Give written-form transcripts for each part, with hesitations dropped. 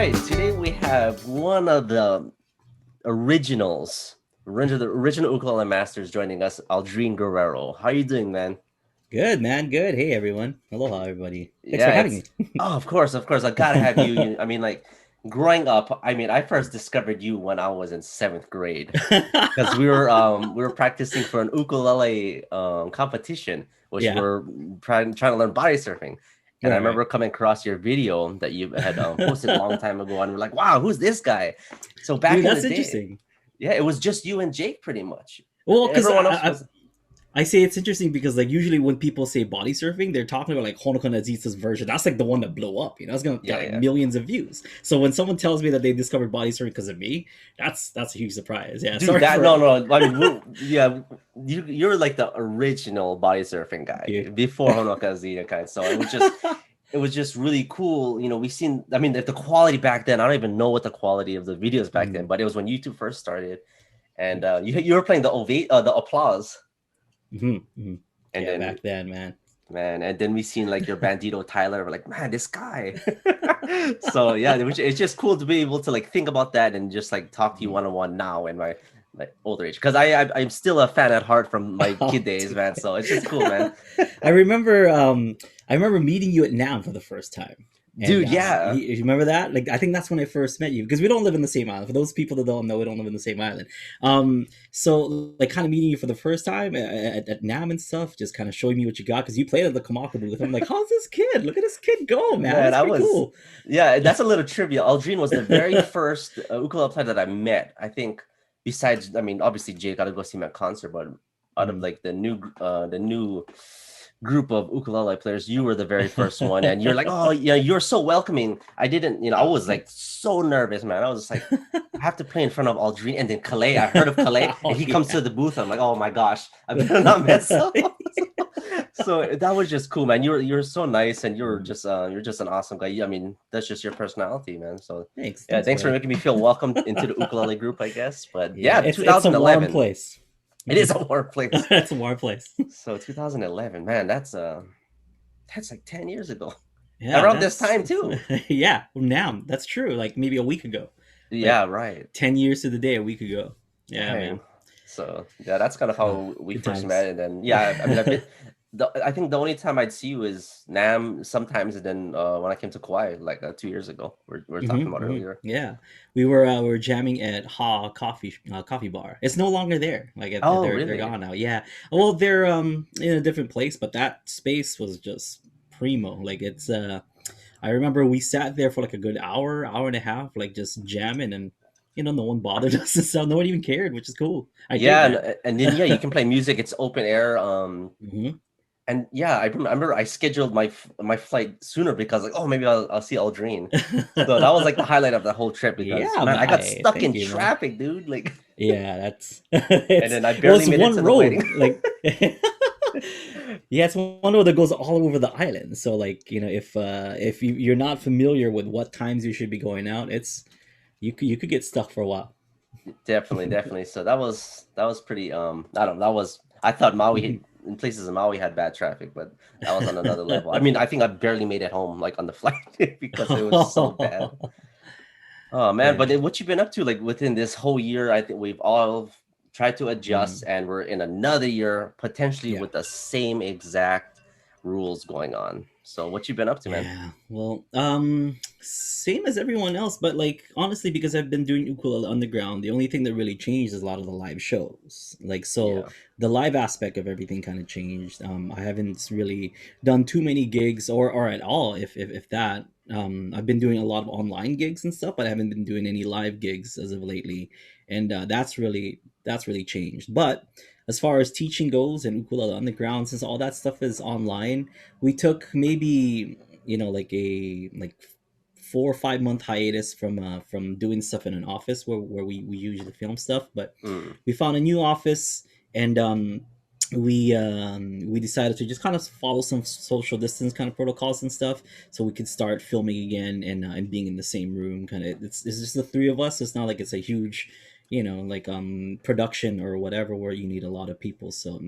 right, today we have one of the originals, the original ukulele masters joining us, Aldrine Guerrero. How you doing, man? Good, man. Good. Hey, everyone. Aloha, everybody. Thanks for Yeah, having it's me. oh, of course, I gotta have you. I mean, like growing up, I mean, I first discovered you when I was in seventh grade because we were practicing for an ukulele competition, which Yeah. we're trying to learn body surfing. And I Right, right. remember coming across your video that you had posted a long time ago, and we're like, "Wow, who's this guy?" So back Dude, in the that's day, interesting. yeah, it was just you and Jake pretty much. Well, because Everyone else was, I say it's interesting because like usually when people say body surfing, they're talking about like Honoka Nazisa's version. That's like the one that blew up. It's gonna yeah, get like yeah. millions of views. So when someone tells me that they discovered body surfing because of me, that's a huge surprise. Yeah. Dude, Sorry that for. no, no. I mean, yeah, you're like the original body surfing Thank guy you. before Honoka Zeta kind. So it was just really cool. We seen. I mean, the quality back then. I don't even know what the quality of the videos back then, Mm, but it was when YouTube first started, and you were playing the applause, mhm. and Yeah, then back then, man. man, and then we seen like your Bandito Tyler. We're like, man, this guy. So yeah, it's just cool to be able to like think about that and just like talk to you Mhm. one on one now in my like older age because I'm still a fan at heart from my kid Oh, days, dude. man. So it's just cool, man. I remember I remember meeting you at NAM for the first time. And Dude, yeah. you remember that? Like I think that's when I first met you because we don't live in the same island. For those people that don't know, we don't live in the same island. So like kind of meeting you for the first time at NAM and stuff, just kind of showing me what you got because you played at the Kamaka booth. I'm like, how's this kid? Look at this kid go, man. Man, That's I pretty was cool. yeah, that's a little trivia. Aldrine was the very first ukulele player that I met. I think besides, I mean, obviously Jay got to go see him at concert, but out of Mm. like the new group of ukulele players, you were the very first one, and you're like, oh yeah, you're so welcoming. I didn't, I Oh, was like thanks. so nervous, man. I was just like, I have to play in front of Aldrine, and then Calais. I heard of Calais, and Oh he comes to yeah. the booth. I'm like, oh my gosh, I better not mess up. So that was just cool, man. You're so nice, and Mm. you're just an awesome guy. I mean, that's just your personality, man. So yeah, Thanks, thanks for buddy. making me feel welcome into the ukulele group, I guess. But Yeah, yeah, it's a warm 2011, place. it is a warm place. It's a warm place. So 2011, man, that's like 10 years ago. Yeah, Around this that's time too. yeah. Now that's true. Like maybe a week ago, like Yeah, right. 10 years to the day, a week ago. Yeah, Dang. man. So yeah, that's kind of how we Good first met. times. And then yeah, I mean I think the only time I'd see you is Nam sometimes, and then when I came to Kauai like 2 years ago, we're talking about earlier. Yeah, we were jamming at Coffee Bar. It's no longer there. Like Oh, they're really? gone now. Yeah. Well, they're in a different place, but that space was just primo. Like it's I remember we sat there for like a good hour and a half, like just jamming, and no one bothered us and stuff. No one even cared, which is cool. I dig Yeah, that. and then yeah, you can play music. It's open air. Hmm. And yeah, I remember I scheduled my flight sooner because like, oh, maybe I'll see Aldrine. So that was like the highlight of the whole trip because Yeah, man, man. I got stuck Thank in you, man. traffic, dude. Like, Yeah, that's and it's then I well, barely it's made it one to the wedding. road. Like yeah, it's one road that goes all over the island. So like, if you're not familiar with what times you should be going out, it's you could get stuck for a while. Definitely, definitely. So that was pretty I don't know, that was I thought in places in Maui had bad traffic, but that was on another level. I mean, I think I barely made it home like on the flight because it was so bad. Oh man, but Yeah. then what you been up to like within this whole year? I think we've all tried to adjust, Mm, and we're in another year potentially yeah. with the same exact rules going on. So what you been up to, man? Yeah. Well, same as everyone else, but like honestly, because I've been doing Ukulele Underground, the only thing that really changed is a lot of the live shows. Like so, Yeah. the live aspect of everything kind of changed. I haven't really done too many gigs, or at all, if that. I've been doing a lot of online gigs and stuff, but I haven't been doing any live gigs as of lately, and that's really changed. But as far as teaching goes and Ukulele Underground, since all that stuff is online, we took maybe like a 4 or 5 month hiatus from doing stuff in an office where we usually film stuff, but Mm. we found a new office, and we decided to just kind of follow some social distance kind of protocols and stuff so we could start filming again, and being in the same room. Kind of it's just the three of us. It's not like it's a huge like production or whatever where you need a lot of people, so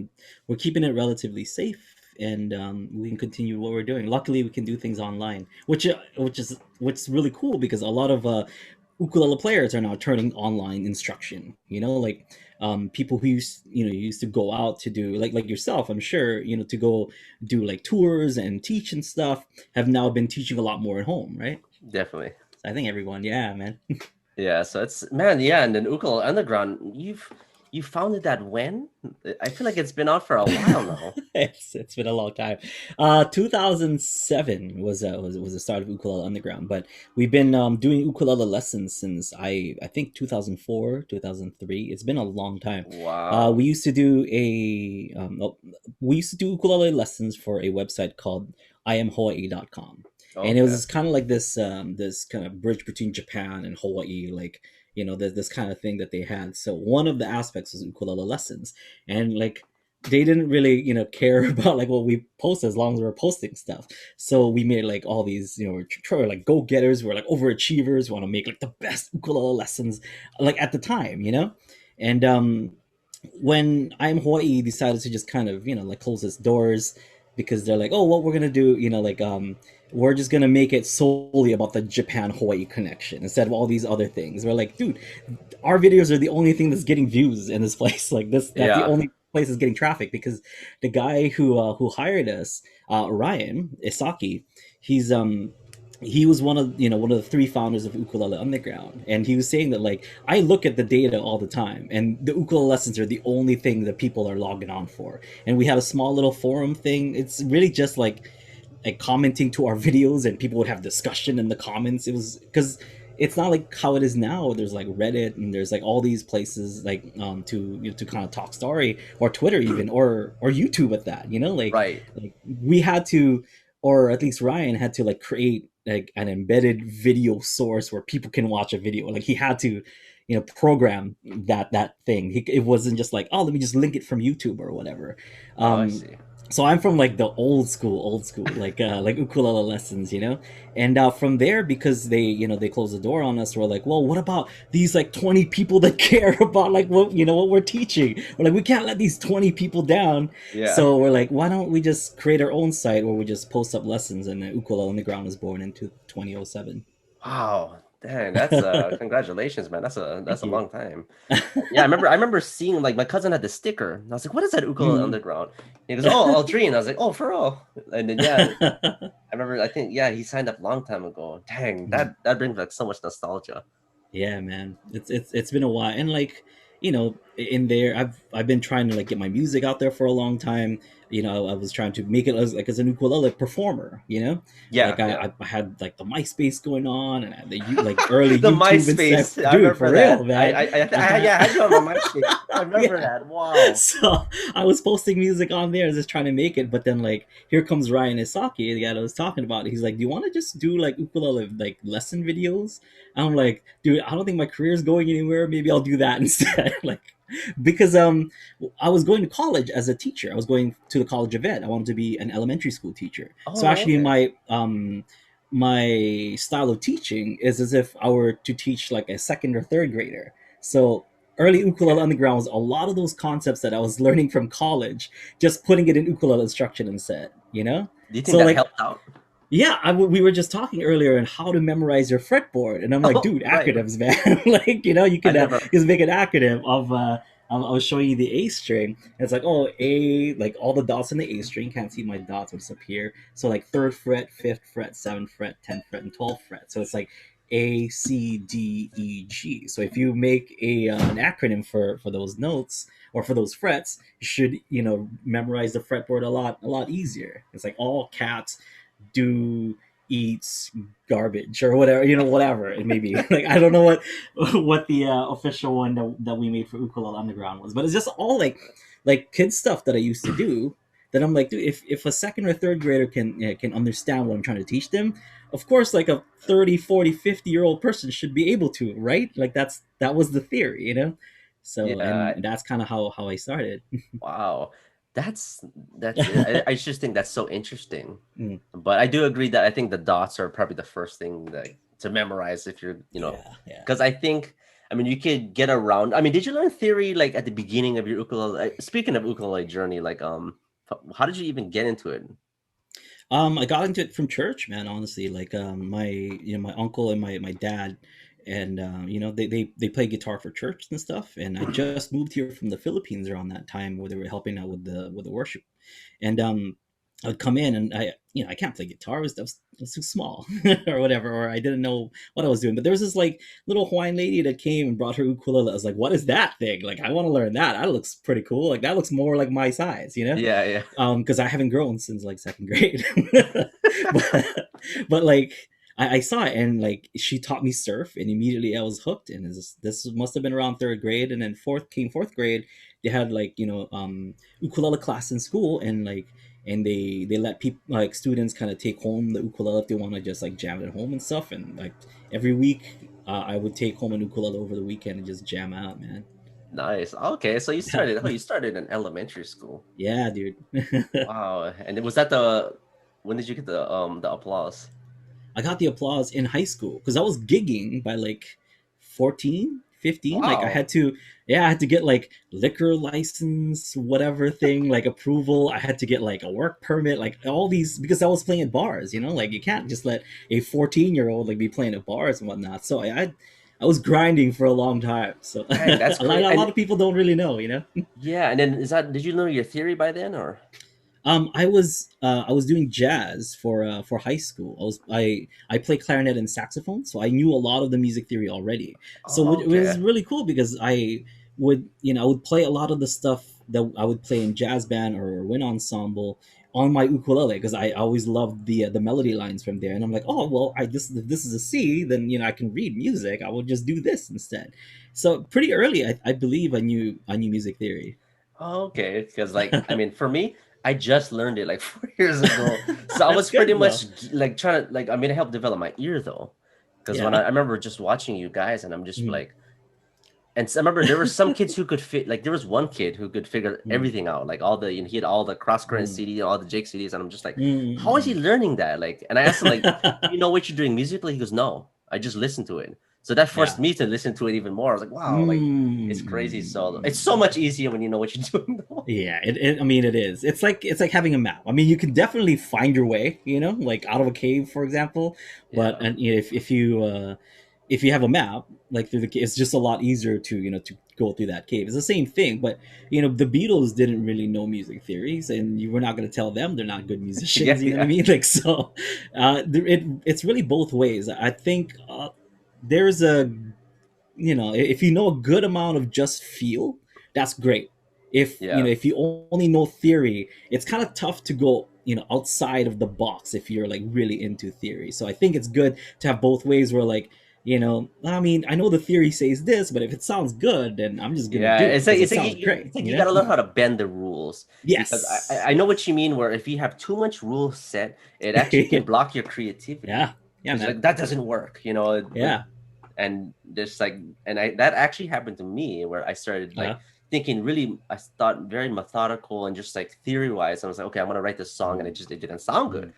we're keeping it relatively safe. and we can continue what we're doing. Luckily, we can do things online, which is what's really cool because a lot of ukulele players are now turning online instruction. Like people who used to go out to do like yourself. I'm sure to go do like tours and teach and stuff have now been teaching a lot more at home, right? Definitely. So I think everyone, yeah, man. Yeah, so it's man, yeah, and then Ukulele Underground, you founded that when? I feel like it's been out for a while now. It's been a long time. 2007 was the start of Ukulele Underground, but we've been doing ukulele lessons since I think 2004, 2003. It's been a long time. Wow. We used to do we used to do ukulele lessons for a website called imhawaii.com. And it Okay. was kind of like this kind of bridge between Japan and Hawaii, like this kind of thing that they had. So one of the aspects was ukulele lessons, and like they didn't really care about like what we post as long as we were posting stuff. So we made like all these we're like go-getters, we're like overachievers, want to make like the best ukulele lessons like at the time, and when I'm Hawaii decided to just kind of like close its doors because they're like, oh, what we're gonna do, like we're just gonna make it solely about the Japan Hawaii connection instead of all these other things. We're like, dude, our videos are the only thing that's getting views in this place. Like that's the Yeah. only place that's getting traffic because the guy who hired us, Ryan Isaki, he's he was one of the three founders of Ukulele Underground, and he was saying that like I look at the data all the time, and the ukulele lessons are the only thing that people are logging on for. And we had a small little forum thing. It's really just like commenting to our videos, and people would have discussion in the comments. It was because it's not like how it is now. There's like Reddit and there's like all these places like to kind of talk story, or Twitter even, or YouTube at that. Right. Like we had to, or at least Ryan had to like create like an embedded video source where people can watch a video. Like he had to program that thing. It wasn't just like, oh, let me just link it from YouTube or whatever. Oh, I um see. so I'm from like the old school, like ukulele lessons, and from there, because they closed the door on us, we're like, well, what about these like 20 people that care about like what we're teaching? We're like, we can't let these 20 people down. Yeah. So we're like, why don't we just create our own site where we just post up lessons? And Ukulele Underground was born in 2007. Wow. Dang, that's congratulations, man. That's Thank a you. long time. Yeah, I remember seeing like my cousin had the sticker. And I was like, "What is that Ukulele Mhm. Underground?" He goes, "Oh, Aldrine." I was like, "Oh, for real?" And then yeah, I remember. I think yeah, he signed up a long time ago. Dang, that brings like so much nostalgia. Yeah, man, it's been a while, and like in there, I've been trying to like get my music out there for a long time. I was trying to make it as an ukulele performer. Like Yeah, yeah. I had like the MySpace going on, and I had like early The YouTube and stuff. MySpace. I Dude, for remember real, that. man. I've got Yeah, I had you on my MySpace. I remember yeah. that. Wow. So I was posting music on there, just trying to make it. But then like here comes Ryan Isaki, the guy that I was talking about. He's like, "Do you want to just do like ukulele like lesson videos?" I'm like, "Dude, I don't think my career is going anywhere. Maybe I'll do that instead." Like because I was going to college as a teacher. I was going to the College of Ed. I wanted to be an elementary school teacher. So Oh, actually okay. my style of teaching is as if I were to teach like a second or third grader. So early Ukulele Okay. Underground was a lot of those concepts that I was learning from college, just putting it in ukulele instruction instead. Do you think So that like helped out? yeah, we were just talking earlier on how to memorize your fretboard, and I'm like, Oh, dude, right. acronyms, man. Like, you I could never. just make an acronym of. I was showing you the A string. And it's like, oh, A, like all the dots in the A string. Can't see my dots, what's up here. So like third fret, fifth fret, seventh fret, 10th fret, and 12th fret. So it's like A, C, D, E, G. So if you make an acronym for those notes or for those frets, you should memorize the fretboard a lot easier. It's like all cats do eats garbage or whatever whatever it may be. Like I don't know what the official one that we made for Ukulele Underground was, but it's just all like kid stuff that I used to do that I'm like, dude, if a second or third grader can understand what I'm trying to teach them, of course like a 30, 40, 50-year-old person should be able to, right? Like that was the theory. So Yeah. and that's kind of how I started. Wow. That's that's I just think that's so interesting. Mm, But I do agree that I think the dots are probably the first thing that to memorize if you're, yeah, yeah. because I mean, you could get around. I mean, did you learn theory like at the beginning of your ukulele? Speaking of ukulele journey, like How did you even get into it? I got into it from church, man. Honestly, like my my uncle and my dad, and they play guitar for church and stuff. And I just moved here from the Philippines around that time where they were helping out with the worship. And I'd come in and I can't play guitar. I was too small or whatever, or I didn't know what I was doing. But there was this like little Hawaiian lady that came and brought her ukulele. I was like, what is that thing? Like, I want to learn that. That looks pretty cool. Like, that looks more like my size, you know? Yeah, yeah. Because I haven't grown since like second grade. but, but like I saw it and like she taught me surf and immediately I was hooked. And this must have been around third grade, and then fourth grade, they had like ukulele class in school, and like and they let people like students kind of take home the ukulele if they want to just like jam it at home and stuff. And like every week, I would take home an ukulele over the weekend and just jam out, man. Nice. Okay, so you Yeah, started. Oh, you started in elementary school. yeah, dude. Wow. And was that the? When did you get the applause? I got the applause in high school because I was gigging by like 14, 15. Like I Wow. had to, yeah, I had to get like liquor license, whatever thing, like approval. I had to get like a work permit, like all these because I was playing at bars, like you can't just let a 14-year-old like be playing at bars and whatnot. So I was grinding for a long time. So Dang, that's great. a lot And of people don't really know. yeah, and then is that? Did you know your theory by then, or? I was doing jazz for high school. I play clarinet and saxophone, so I knew a lot of the music theory already. So Oh, it was okay. really cool because I would play a lot of the stuff that I would play in jazz band or wind ensemble on my ukulele because I always loved the melody lines from there. And I'm like, oh well, if this is a C, then I can read music. I will just do this instead. So pretty early, I believe I knew music theory. Oh, okay. Because I mean, for me, I just learned it like 4 years ago, so I That's was pretty good though. much like trying to I mean, it helped develop my ear though, because when Yeah. I remember just watching you guys, and I'm just Mhm. like, and so I remember there were some kids who could fit like there was one kid who could figure Mm. everything out, like all the he had all the cross current Mm. CD, all the Jake CDs, and I'm just like, how is he Mm. learning that? Like, and I asked him like, do you know what you're doing musically? He goes, no, I just listen to it. So that forced Yeah. me to listen to it even more. I was like, wow, like it's crazy. So it's so Mm. much easier when you know what you're doing though. Yeah, I mean, it is. It's like having a map. I mean, you can definitely find your way, like out of a cave, for example. But Yeah. and if you have a map, like through the cave, it's just a lot easier to to go through that cave. It's the same thing, but the Beatles didn't really know music theories, and you were not going to tell them they're not good Yeah, musicians. You know what I yeah. mean? Like so, it's really both ways. I think there's a if you know a good amount of just feel, that's great. If Yeah. if you only know theory, it's kind of tough to go outside of the box if you're like really into theory. So I think it's good to have both ways where like I mean, I know the theory says this, but if it sounds good, then I'm just gonna Yeah, do it because it it's like sounds great. it's like you got to learn how to bend the rules because Yes. I know what you mean. Where if you have too much rule set, it actually can block your creativity Yeah, yeah, because man. like that doesn't work, But Yeah. and just like and I that actually happened to me where I started like uh thinking really I thought very methodical and just like theory wise. I was like, okay, I'm gonna write this song, and it didn't sound good.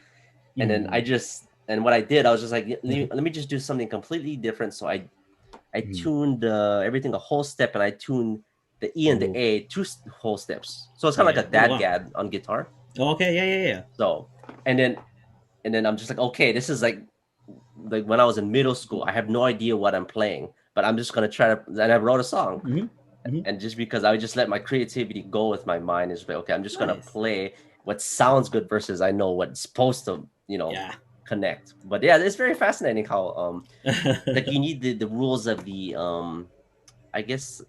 mm, And then mm, what I did, I was just like, let me just do something completely different. So I mm. tuned everything a whole step, and I tuned the E and the Oh, A two whole steps. So it's kind of yeah. like a Oh, dad wow. gad on guitar. Okay, yeah, yeah, yeah. So and then I'm just like, okay, this is like when I was in middle school. Mm, I have no idea what I'm playing, but I'm just gonna try to. And I wrote a song, mhm, mhm. and just because I would just let my creativity go with my mind is like, okay, I'm just gonna Nice. play what sounds good versus I know what's supposed to Yeah. connect. But yeah, it's very fascinating how like you need the rules of the I guess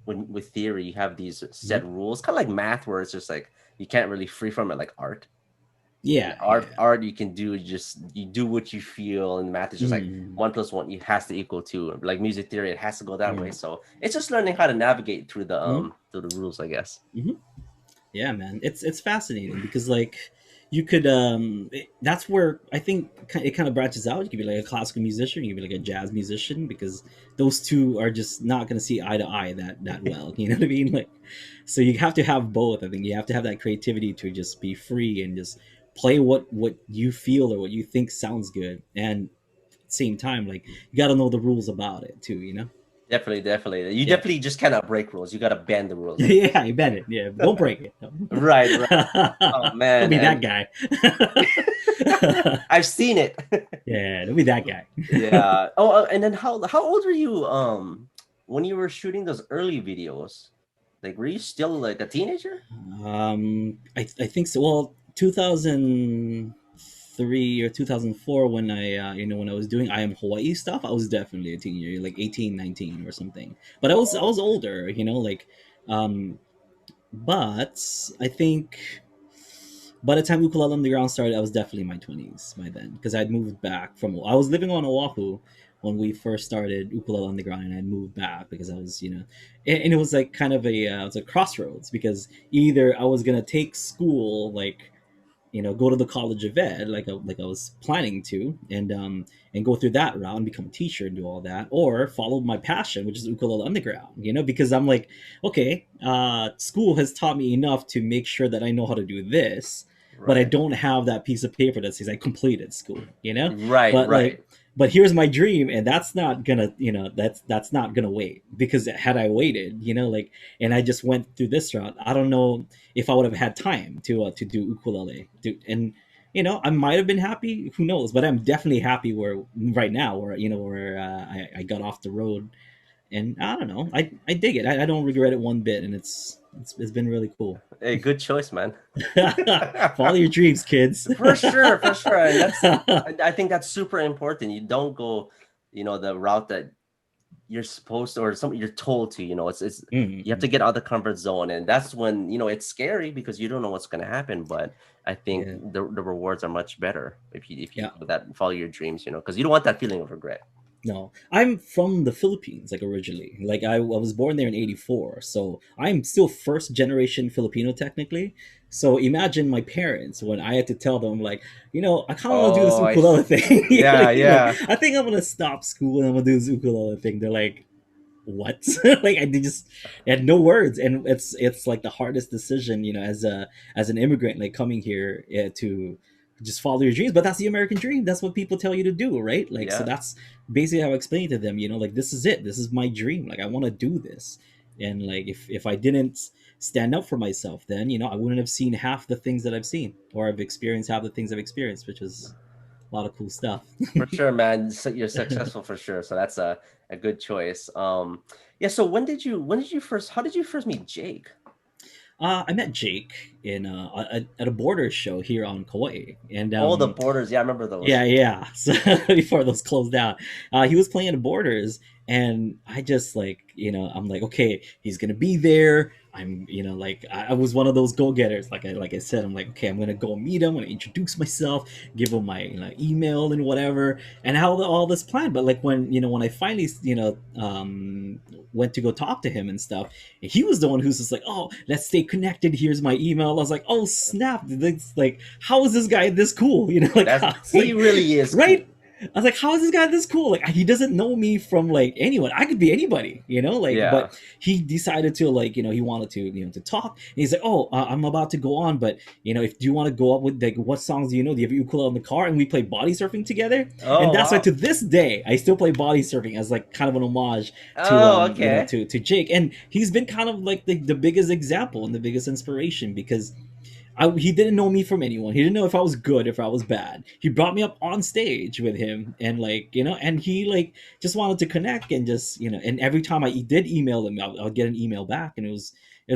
when with theory you have these set Mhm. rules, kind of like math, where it's just like you can't really free from it, like art. And Yeah, yeah. art you can do just you do what you feel, and math is just like Mm, 1 plus 1 it has to equal 2. Like music theory, it has to go that way. mm, So it's just learning how to navigate mhm, through the rules, I guess. mhm. Yeah, man. It's fascinating because like you could that's where I think it kind of branches out. You could be like a classical musician, you could be like a jazz musician because those two are just not going to see eye to eye that well. You know what I mean? Like so you have to have both. I think you have to have that creativity to just be free and just play what you feel or what you think sounds good, and at the same time like you got to know the rules about it too. Definitely, definitely. You Yeah. definitely just cannot break rules. You gotta bend the rules, of Yeah, course. you bet it. Yeah, don't break it. Right, right. Oh Don't man, be that and guy. I've seen it. Yeah, don't be that guy. Yeah. Oh, and then how old were you when you were shooting those early videos? Like, were you still like a teenager? I think so. Well, 2003 or 2004, when when I was doing I Am Hawaii stuff, I was definitely a teenager, like 18, 19 or something. But I Oh, was okay. older, like um but I think by the time Ukulele Underground started, I was definitely in my 20s by then, because I'd moved back from. I was living on Oahu when we first started Ukulele Underground, and I moved back because I was, and it was like kind of it was a crossroads, because either I was gonna take school, like, go to the College of Ed, like I was planning to, and go through that route and become a teacher and do all that, or follow my passion, which is Ukulele Underground. Because I'm like, okay, school has taught me enough to make sure that I know how to do this, but I Right. don't have that piece of paper that says I completed school. Right, But like, right. but here's my dream, and that's not gonna, that's not gonna wait, because had I waited, and I just went through this route, I don't know if I would have had time to do ukulele. And I might have been happy. Who knows? But I'm definitely happy where right now, where I got off the road, and I don't know. I dig it. I don't regret it one bit, and it's been really cool. Hey, good choice, man. Follow your dreams, kids. For sure, for sure. And I think that's super important. You don't go, the route that you're supposed to, or something you're told to, it's you have Mm-hmm. to get out of the comfort zone. And that's when, it's scary because you don't know what's going to happen. But I think Yeah. the rewards are much better if you Yeah. do that, follow your dreams, because you don't want that feeling of regret. No, I'm from the Philippines, like originally. Like I was born there in '84, so I'm still first generation Filipino technically. So imagine my parents when I had to tell them, like, I kind of want to do this Oh, ukulele thing. yeah, Like, yeah. I think I'm gonna stop school and I'm gonna do this ukulele thing. They're like, what? Like, I just had no words, and it's like the hardest decision, as an immigrant, like coming here, to just follow your dreams. But that's the American dream. That's what people tell you to do, right? Like, so Yeah, that's basically how I explain to them, like, this is it. This is my dream. Like, I want to do this. And like, if I didn't stand up for myself, then I wouldn't have seen half the things that I've seen, or I've experienced half the things I've experienced, which is a lot of cool stuff. for sure, man. So you're successful for sure. So that's a good choice. Yeah. So when did you first? How did you first meet Jake? I met Jake in at a Borders show here on Kauai, and Oh, the borders. Yeah, I remember those. yeah, yeah. So before those closed down, he was playing at Borders, and I just, like, I'm like, okay, he's gonna be there. I'm, like, I was one of those go getters. Like I said, I'm like, okay, I'm gonna go meet him. I'm gonna introduce myself, give him my, email and whatever, and how all this planned. But like, when I finally, went to go talk to him and stuff, he was the one who's just like, oh, let's stay connected. Here's my email. I was like, oh snap! It's like, how is this guy this cool? Like, That's I was he like, really is right? cool. I was like, how is this guy this cool? Like, he doesn't know me from like anyone. I could be anybody, like, Yeah. but he decided to, like, he wanted to, to talk. And he's like, oh, I'm about to go on, but if do you want to go up with, like, what songs do you know? Do you have your ukulele in the car? And we play body surfing together. And Oh that's why wow. to this day I still play body surfing as, like, kind of an homage to, Oh okay. to Jake. And he's been kind of like the biggest example and the biggest inspiration, because he didn't know me from anyone. He didn't know if I was good, if I was bad. He brought me up on stage with him, and, like, and he, like, just wanted to connect, and just, and every time I did email him, I'll get an email back, and it was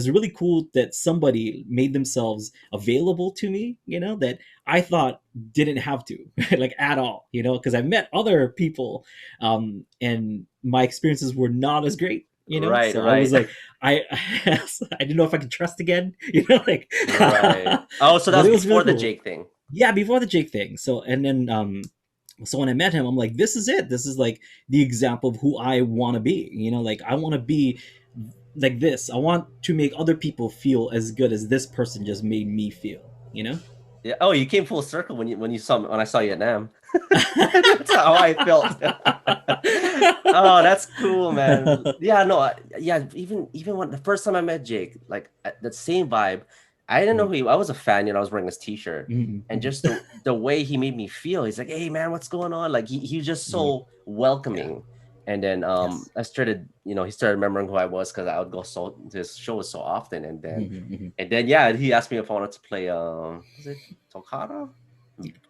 really cool that somebody made themselves available to me, that I thought didn't have to, like, at all, because I met other people, and my experiences were not as great. Right, So I was right, like, I I didn't know if I could trust again, like, right. Oh, so that but was it was really before the cool. Jake thing. Yeah, before the Jake thing. So, and then so when I met him, I'm like, this is it. This is like the example of who I want to be. Like, I want to be like this. I want to make other people feel as good as this person just made me feel. Yeah. Oh, you came full circle when you saw me when I saw you at Nam. That's how I felt. Oh, that's cool, man. Yeah, no, yeah. Even when the first time I met Jake, like that same vibe. I didn't know who he. I was a fan, I was wearing his T-shirt, and just the way he made me feel. He's like, "Hey, man, what's going on?" Like he was just so Yeah. welcoming, And then Yes. I started, he started remembering who I was because I would go to his shows so often. And then yeah, he asked me if I wanted to play was it Toccata?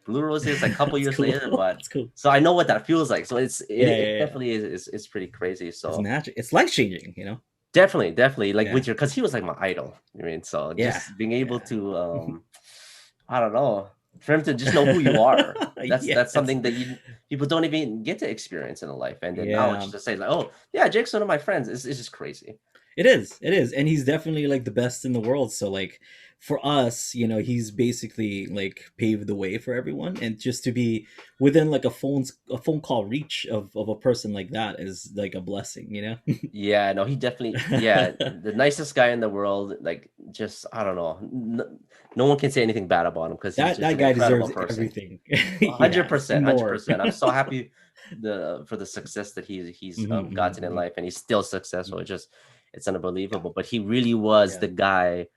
Blue Roses like a couple That's years cool. later, but That's cool. so I know what that feels like. So Yeah, it yeah, yeah. definitely is pretty crazy. It's So magic. It's life changing, you know? definitely like Yeah. with your because he was like my idol. I mean, so Yeah. just being able Yeah. to I don't know, for him to just know who you are. That's Yes. something that you people don't even get to experience in a life. And then now Yeah. just to say like, oh yeah, Jake's one of my friends. It's just crazy. It is. It is. And he's definitely like the best in the world. So like for us, he's basically like paved the way for everyone. And just to be within like a phone call reach of a person like that is like a blessing, you know? Yeah, no, he definitely, yeah, the nicest guy in the world. Like, just I don't know, no one can say anything bad about him because he's That just that an guy incredible deserves person. everything he Hundred has percent, and hundred more. percent. I'm so happy for the success that he's Mhm, mhm, gotten in mhm, life, and he's still successful. mhm. It's unbelievable. But he really was Yeah. the guy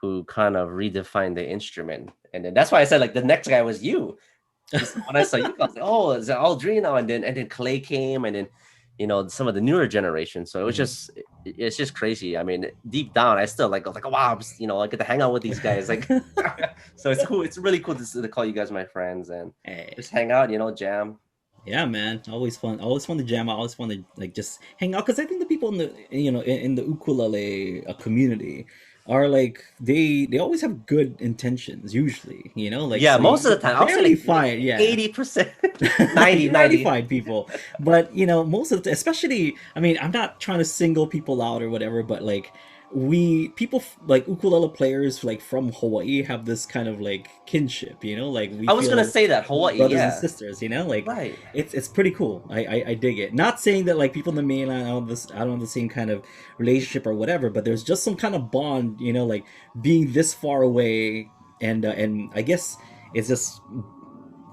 who kind of redefined the instrument, and then that's why I said like the next guy was you. Because when I saw you, I was like, oh, it's Aldrine now, and then Clay came, and then some of the newer generation. So it was Mhm. just it's just crazy. I mean, deep down, I still like oh, wow, I get to hang out with these guys. Like, so it's cool. It's really cool to call you guys my friends and Hey. just hang out. Jam. Yeah, man. Always fun. Always fun to jam. I always fun to like just hang out because I think the people in the in the ukulele community are like they always have good intentions usually, like Yeah, so most of you the time, I'll say rarely like find, yeah. 80%, 90, You rarely 90. find people, but most of the, especially, I mean, I'm not trying to single people out or whatever, but like like ukulele players like from Hawaii have this kind of like kinship, like we I was gonna feel say that Hawaii, brothers and yeah, sisters, like right. it's pretty cool. I dig it. Not saying that like people in the mainland I don't have the same kind of relationship or whatever, but there's just some kind of bond, like being this far away, and I guess it's just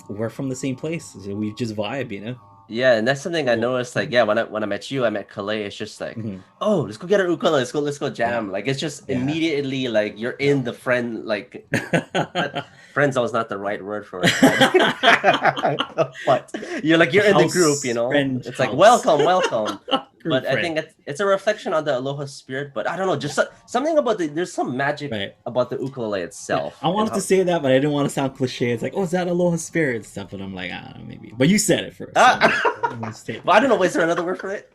we're from the same place. So we just vibe, Yeah, and that's something I Cool. noticed. Like, yeah, when I met you, I met Calais. It's just like, Mhm. oh, let's go get our ukulele. Let's go Yeah, jam. Like, it's just yeah, immediately like you're yeah. in the friend like. But friends was not the right word for it, but but you're in the group. House friend It's like house. welcome, welcome. Group But I friend. think it's a reflection on the aloha spirit. But I don't know, just something about there's some magic Right. about the ukulele Yeah, itself I and wanted to how. say that, but I didn't want to sound cliche. It's like, oh, is that aloha spirit and stuff? And I'm like, I don't know, maybe. But you said it first, so I'm gonna stay But I with don't know. Is it. there another word for it?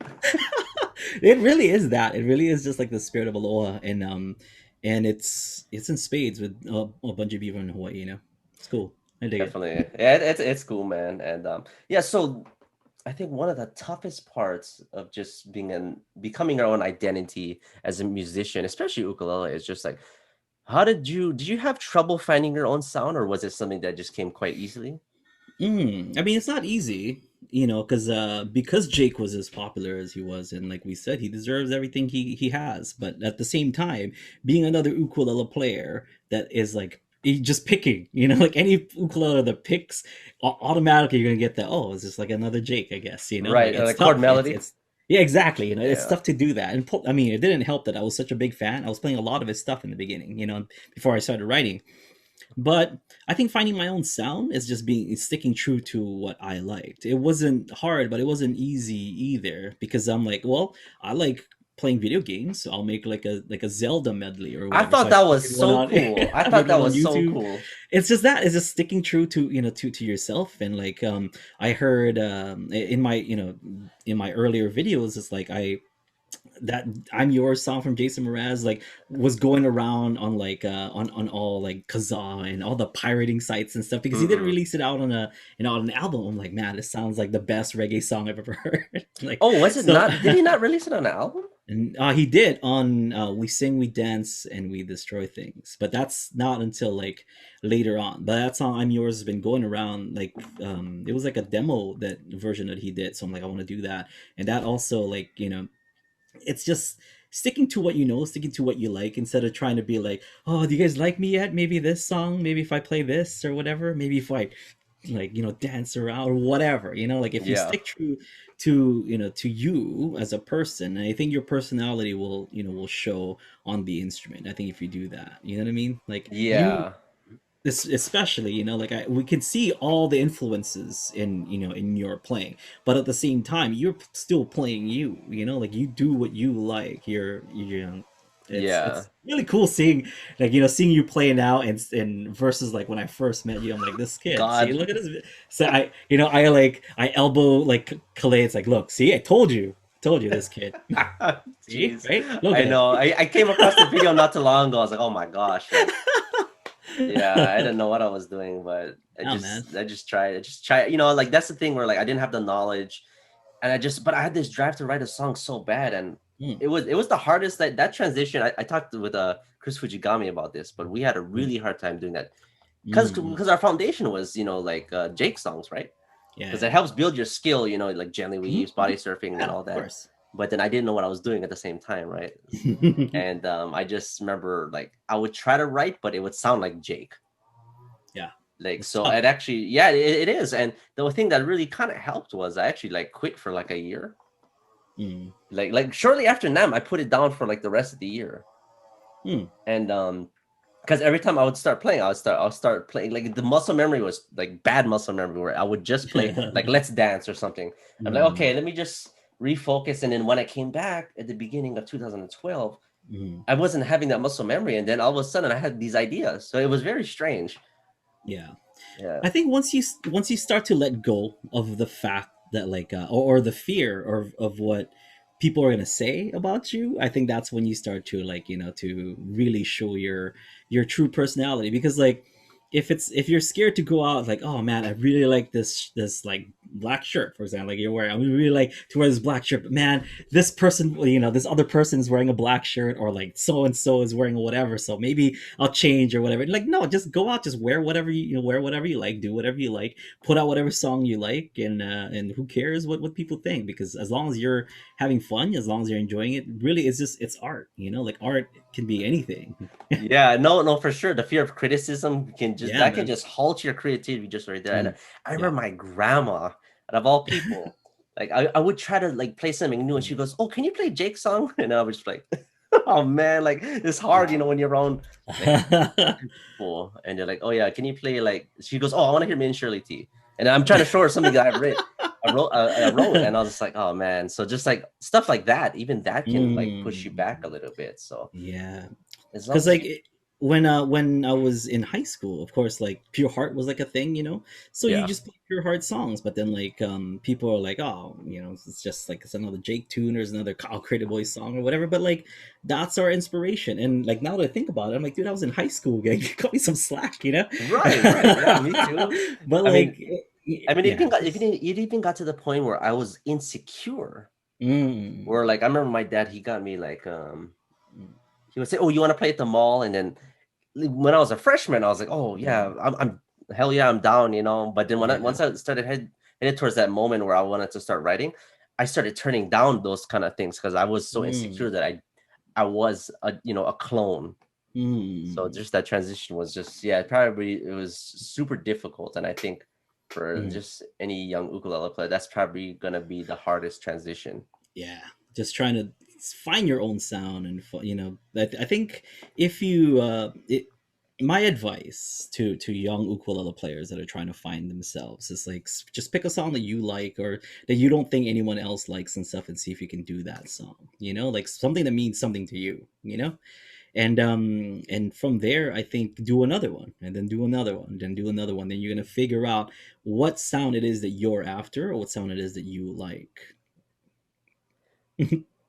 It really is that. It really is just like the spirit of aloha, and it's in spades with a bunch of people in Hawaii. It's cool. I dig it. Definitely. Yeah, it's cool, man. And yeah, so I think one of the toughest parts of just becoming our own identity as a musician, especially ukulele, is just like how did you have trouble finding your own sound, or was it something that just came quite easily? I mean, it's not easy, because Jake was as popular as he was, and like we said, he deserves everything he has. But at the same time, being another ukulele player that is like just picking, like any ukulele that picks, automatically you're gonna get that. Oh, it's just like another Jake, I guess. Like Right, it's like chord tough. It's melody. it's yeah, exactly. It's Yeah. tough to do that. And I mean, it didn't help that I was such a big fan. I was playing a lot of his stuff in the beginning, before I started writing. But I think finding my own sound is just being sticking true to what I liked. It wasn't hard, but it wasn't easy either because I'm like, well, I like playing video games, so I'll make like a Zelda medley or I whatever. So thought I that was figured one so out. cool. I I thought figured that one on was so YouTube. cool. It's just that it's just sticking true to to yourself. And like I heard in my in my earlier videos, it's like that I'm Yours song from Jason Mraz like was going around on like on all like Kazaa and all the pirating sites and stuff because he didn't Hmm. release it out on on an album. I'm like, man, this sounds like the best reggae song I've ever heard. Like Oh, was it so not? Did he not release it on an album? and he did on We Sing, We Dance, and We Destroy Things, but that's not until like later on. But that song I'm Yours has been going around like it was like a demo that version that he did. So I'm like, I want to do that. And that also like it's just sticking to what sticking to what you like instead of trying to be like, oh, do you guys like me yet? Maybe this song, maybe if I play this or whatever, maybe if I like dance around or whatever, like if you Yeah. stick true to to you as a person, I think your personality will show on the instrument. I think if you do that, you know what I mean, like you Yeah. this especially, like we can see all the influences in, in your playing, but at the same time you're still playing you, like you do what you like. It's Yeah. really cool seeing, like, seeing you play now, and versus like when I first met you. I'm like, this kid, see, God. look at this. So I elbow like Calais. It's like, look, see, I told you this kid. See, Jeez. right, look I at know. I came across the video not too long ago. I was like, oh my gosh, like yeah, I it. didn't know what I was doing, but Oh man. I just tried, like that's the thing where like I didn't have the knowledge, and but I had this drive to write a song so bad, and Mm, it was the hardest, that transition. I talked with Chris Fujigami about this, but we had a mm, really hard time doing that mm. because our foundation was, like Jake songs, right? Because Yeah. it helps build your skill, like gently Mhm, weaves, mhm. body surfing, and Yeah, all of that. course. But then I didn't know what I was doing at the same time, right? And I just remember like I would try to write, but it would sound like Jake. Yeah, Like it's so, tough. it actually, yeah, it is. And the thing that really kind of helped was I actually like quit for like a year. Mm, Like shortly after NAM, I put it down for like the rest of the year. mm. And because every time I would start playing, I'll start playing, like the muscle memory was like bad muscle memory where I would just play like Let's Dance or something. I'm like, Mm, okay, let me just refocus. And then when I came back at the beginning of 2012, mm. I wasn't having that muscle memory, and then all of a sudden I had these ideas. So it was very strange. Yeah. Yeah. I think once you start to let go of the fact that, like, or the fear of what people are gonna say about you, I think that's when you start to, like, to really show your true personality. Because, like, if you're scared to go out, like, oh man, I really like this like black shirt, for example, like you're wearing, I really like to wear this black shirt, but man, this person, this other person is wearing a black shirt, or like so and so is wearing whatever, so maybe I'll change or whatever. Like, no, just go out, just wear whatever wear whatever you like, do whatever you like, put out whatever song you like, and who cares what people think? Because as long as you're having fun, as long as you're enjoying it, really, it's art. Like, art can be anything. Yeah, no, no, for sure. The fear of criticism Yeah, can man. just halt your creativity just right there. And Mm, I yeah. remember my grandma, and of all people, like I would try to like play something new, and she Mm. goes, "Oh, can you play Jake's song?" And I was just like, "Oh man, like it's hard, Yeah. when you're around like people, and they're like, oh yeah, can you play like?" She goes, "Oh, I want to hear Me and Shirley T," and I'm trying to show her something that I wrote, and I was just like, "Oh man," so just like stuff like that, even that can like push you back a Mm. little bit. So Yeah. as long Because, as like, you, when I was in high school, of course, like, pure heart was like a thing, so you yeah. just play pure heart songs. But then, like, people are like, oh, it's just like, it's another Jake tune, or it's another Kyle Creative Boys song or whatever. But, like, that's our inspiration. And, like, now that I think about it, I'm like, dude, I was in high school, gang. Cut me some slack, Right, right. Yeah, me too. But, I like, mean, it yeah, even got just it even got to the point where I was insecure. mm, Where like I remember my dad, he got me like he would say, "Oh, you want to play at the mall?" And then when I was a freshman, I was like, "Oh yeah, mm, I'm hell yeah, I'm down," But then yeah. once I started headed towards that moment where I wanted to start writing, I started turning down those kind of things because I was so Mm, insecure that I was a clone. So mm, just that transition was just, yeah, probably it was super difficult, and I think for mm. just any young ukulele player, that's probably gonna be the hardest transition. Yeah, just trying to find your own sound. And I think, if you my advice to young ukulele players that are trying to find themselves is, like, just pick a song that you like, or that you don't think anyone else likes and stuff, and see if you can do that song, like something that means something to you, and from there, I think, do another one, and then do another one, then do another one. Then you're gonna figure out what sound it is that you're after, or what sound it is that you like.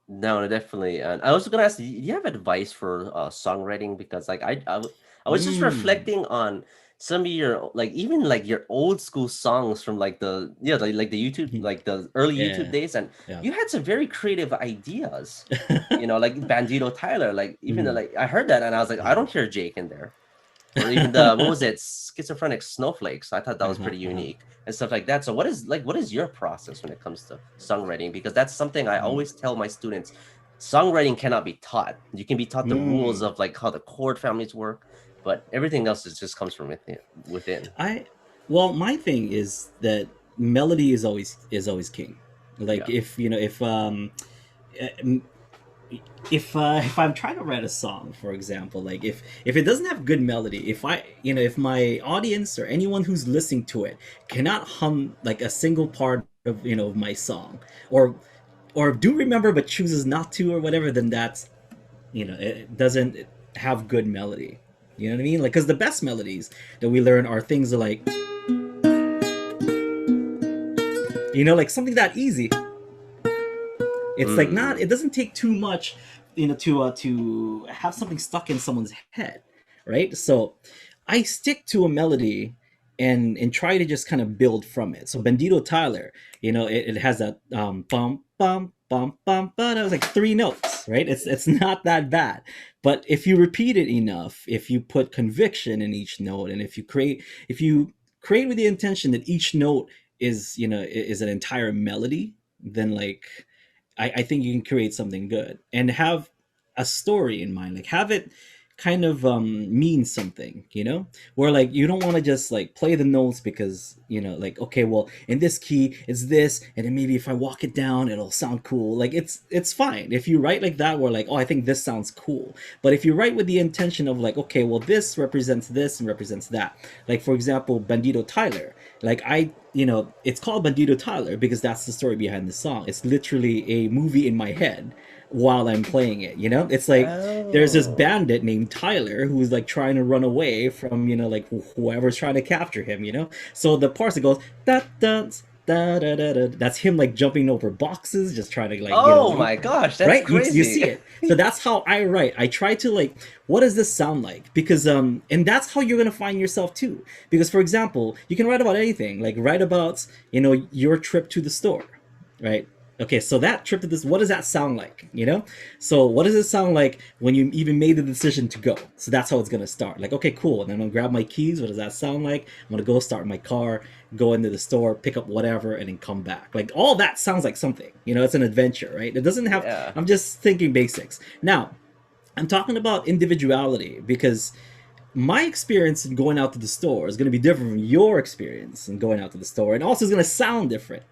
No, no, definitely. And I was gonna ask, do you have advice for songwriting? Because like I was just Mm. reflecting on some of your like even like your old school songs from like the yeah like the YouTube like the early YouTube Yeah, days, and yeah. you had some very creative ideas. Like Bandito Tyler, like even Mhm, like I heard that and I was like, I yeah. don't hear Jake in there. Or even the what was it, schizophrenic snowflakes. I thought that was Uh-huh, pretty uh-huh. unique and stuff like that. So what is your process when it comes to songwriting? Because that's something I Mm. always tell my students. Songwriting cannot be taught. You can be taught the rules Mm. of like how the chord families work, but everything else is just comes from within. I Well, my thing is that melody is always king. Like, Yeah. if if I'm trying to write a song, for example, like if it doesn't have good melody, if I if my audience or anyone who's listening to it cannot hum like a single part of of my song, or do remember but chooses not to or whatever, then that's it doesn't have good melody. You know what I mean? Like, because the best melodies that we learn are things like, like something that easy. It's like not. Mm. It doesn't take too much, to have something stuck in someone's head, right? So, I stick to a melody and try to just kind of build from it. So Bandito Tyler, it has that bum bum bum bum, but it was like three notes, right? It's not that bad, but if you repeat it enough, if you put conviction in each note, and if you create with the intention that each note is an entire melody, then like I think you can create something good and have a story in mind. Like have it kind of mean something, where like you don't want to just like play the notes because like, okay, well, in this key it's this, and then maybe if I walk it down it'll sound cool. Like it's fine if you write like that, where like, oh, I think this sounds cool. But if you write with the intention of like, okay, well, this represents this and represents that. Like for example, Bandito Tyler, like it's called Bandito Tyler because that's the story behind the song. It's literally a movie in my head while I'm playing it. It's like there's this Oh. bandit named Tyler who's like trying to run away from like whoever's trying to capture him. So the parts that goes da da da da da da, that's him like jumping over boxes, just trying to like Oh my gosh, that's right, you see crazy. it. So that's how I write. I try to like, what does this sound like? Because and that's how you're gonna find yourself too. Because for example, you can write about anything. Like write about your trip to the store, right? Okay, so that trip to this, what does that sound like? So what does it sound like when you even made the decision to go? So that's how it's gonna start. Like, okay, cool. And then I'm gonna grab my keys. What does that sound like? I'm gonna go start my car, go into the store, pick up whatever, and then come back. Like all that sounds like something. It's an adventure, right? It doesn't have. Yeah. I'm just thinking basics. Now, I'm talking about individuality because my experience in going out to the store is going to be different from your experience in going out to the store, and also it's going to sound different.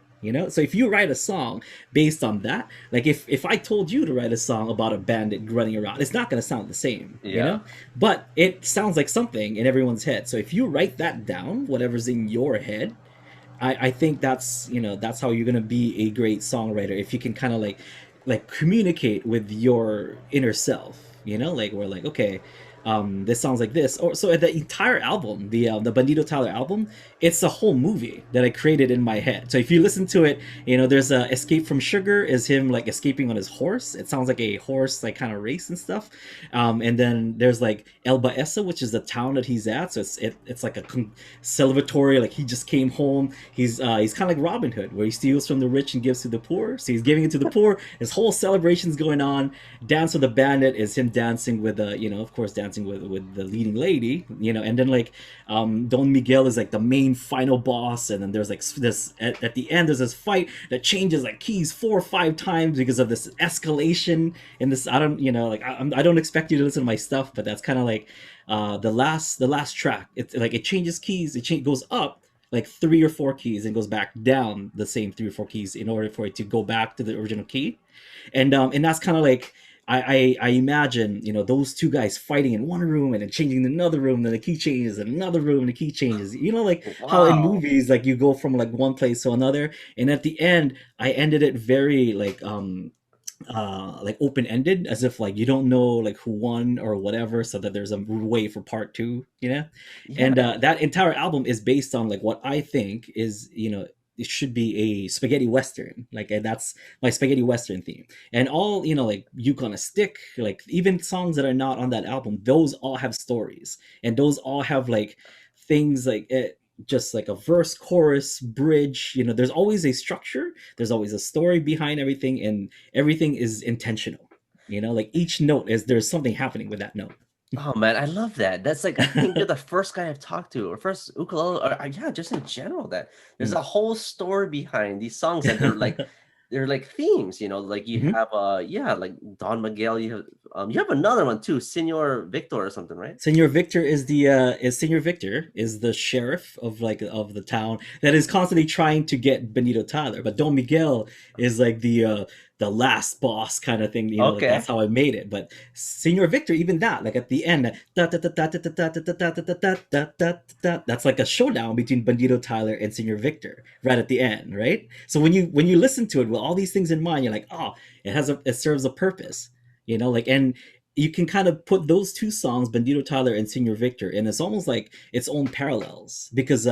So if you write a song based on that, like if I told you to write a song about a bandit running around, it's not going to sound the same. Yeah. But it sounds like something in everyone's head. So if you write that down, whatever's in your head, I think that's how you're gonna be a great songwriter, if you can kind of like communicate with your inner self, like we're like, okay, this sounds like this. Or so the entire album, the Bandito Tyler album, it's a whole movie that I created in my head. So if you listen to it, there's a Escape from Sugar is him like escaping on his horse. It sounds like a horse like kind of race and stuff. And then there's like El Baessa, which is the town that he's at. So it's like a celebratory, like he just came home. He's kind of like Robin Hood, where he steals from the rich and gives to the poor. So he's giving it to the poor. His whole celebration's going on. Dance with the Bandit is him dancing with of course dancing with the leading lady. And then like Don Miguel is like the main final boss, and then there's like this at the end there's this fight that changes like keys 4 or 5 times because of this escalation in this. I don't like I don't expect you to listen to my stuff, but that's kind of like the last track. It's like it changes keys. Goes up like 3 or 4 keys and goes back down the same 3 or 4 keys in order for it to go back to the original key. And that's kind of like I imagine those two guys fighting in one room and then changing in another room, then the key changes in another room and the key changes. Like how in Wow. movies like you go from like one place to another, and at the end I ended it very like open ended, as if like you don't know like who won or whatever, so that there's a way for part two. Yeah. And that entire album is based on like what I think is it should be a spaghetti western, like, and that's my spaghetti western theme. And all like You Gonna Stick, like even songs that are not on that album, those all have stories, and those all have like things like just like a verse, chorus, bridge. There's always a structure, there's always a story behind everything, and everything is intentional. Like each note is there's something happening with that note. Oh man, I love that. That's like I think you're the first guy I've talked to, or first ukulele, or yeah, just in general, that there's Mm. a whole story behind these songs, and they're like themes. Like you Mhm. have yeah, like Don Miguel. You have You have another one too, Senor Victor or something, right? Senor Victor is the sheriff of like of the town that is constantly trying to get Benito Tyler, but Don Miguel is like the last boss kind of thing, like Okay. that's how I made it. But Senor Victor, even that, like at the end, that's like a showdown between Benito Tyler and Senor Victor right at the end, right? So when you listen to it with all these things in mind, you're like, oh, it serves a purpose, like, and you can kind of put those two songs, Bandito Tyler and Senor Victor, and it's almost like its own parallels because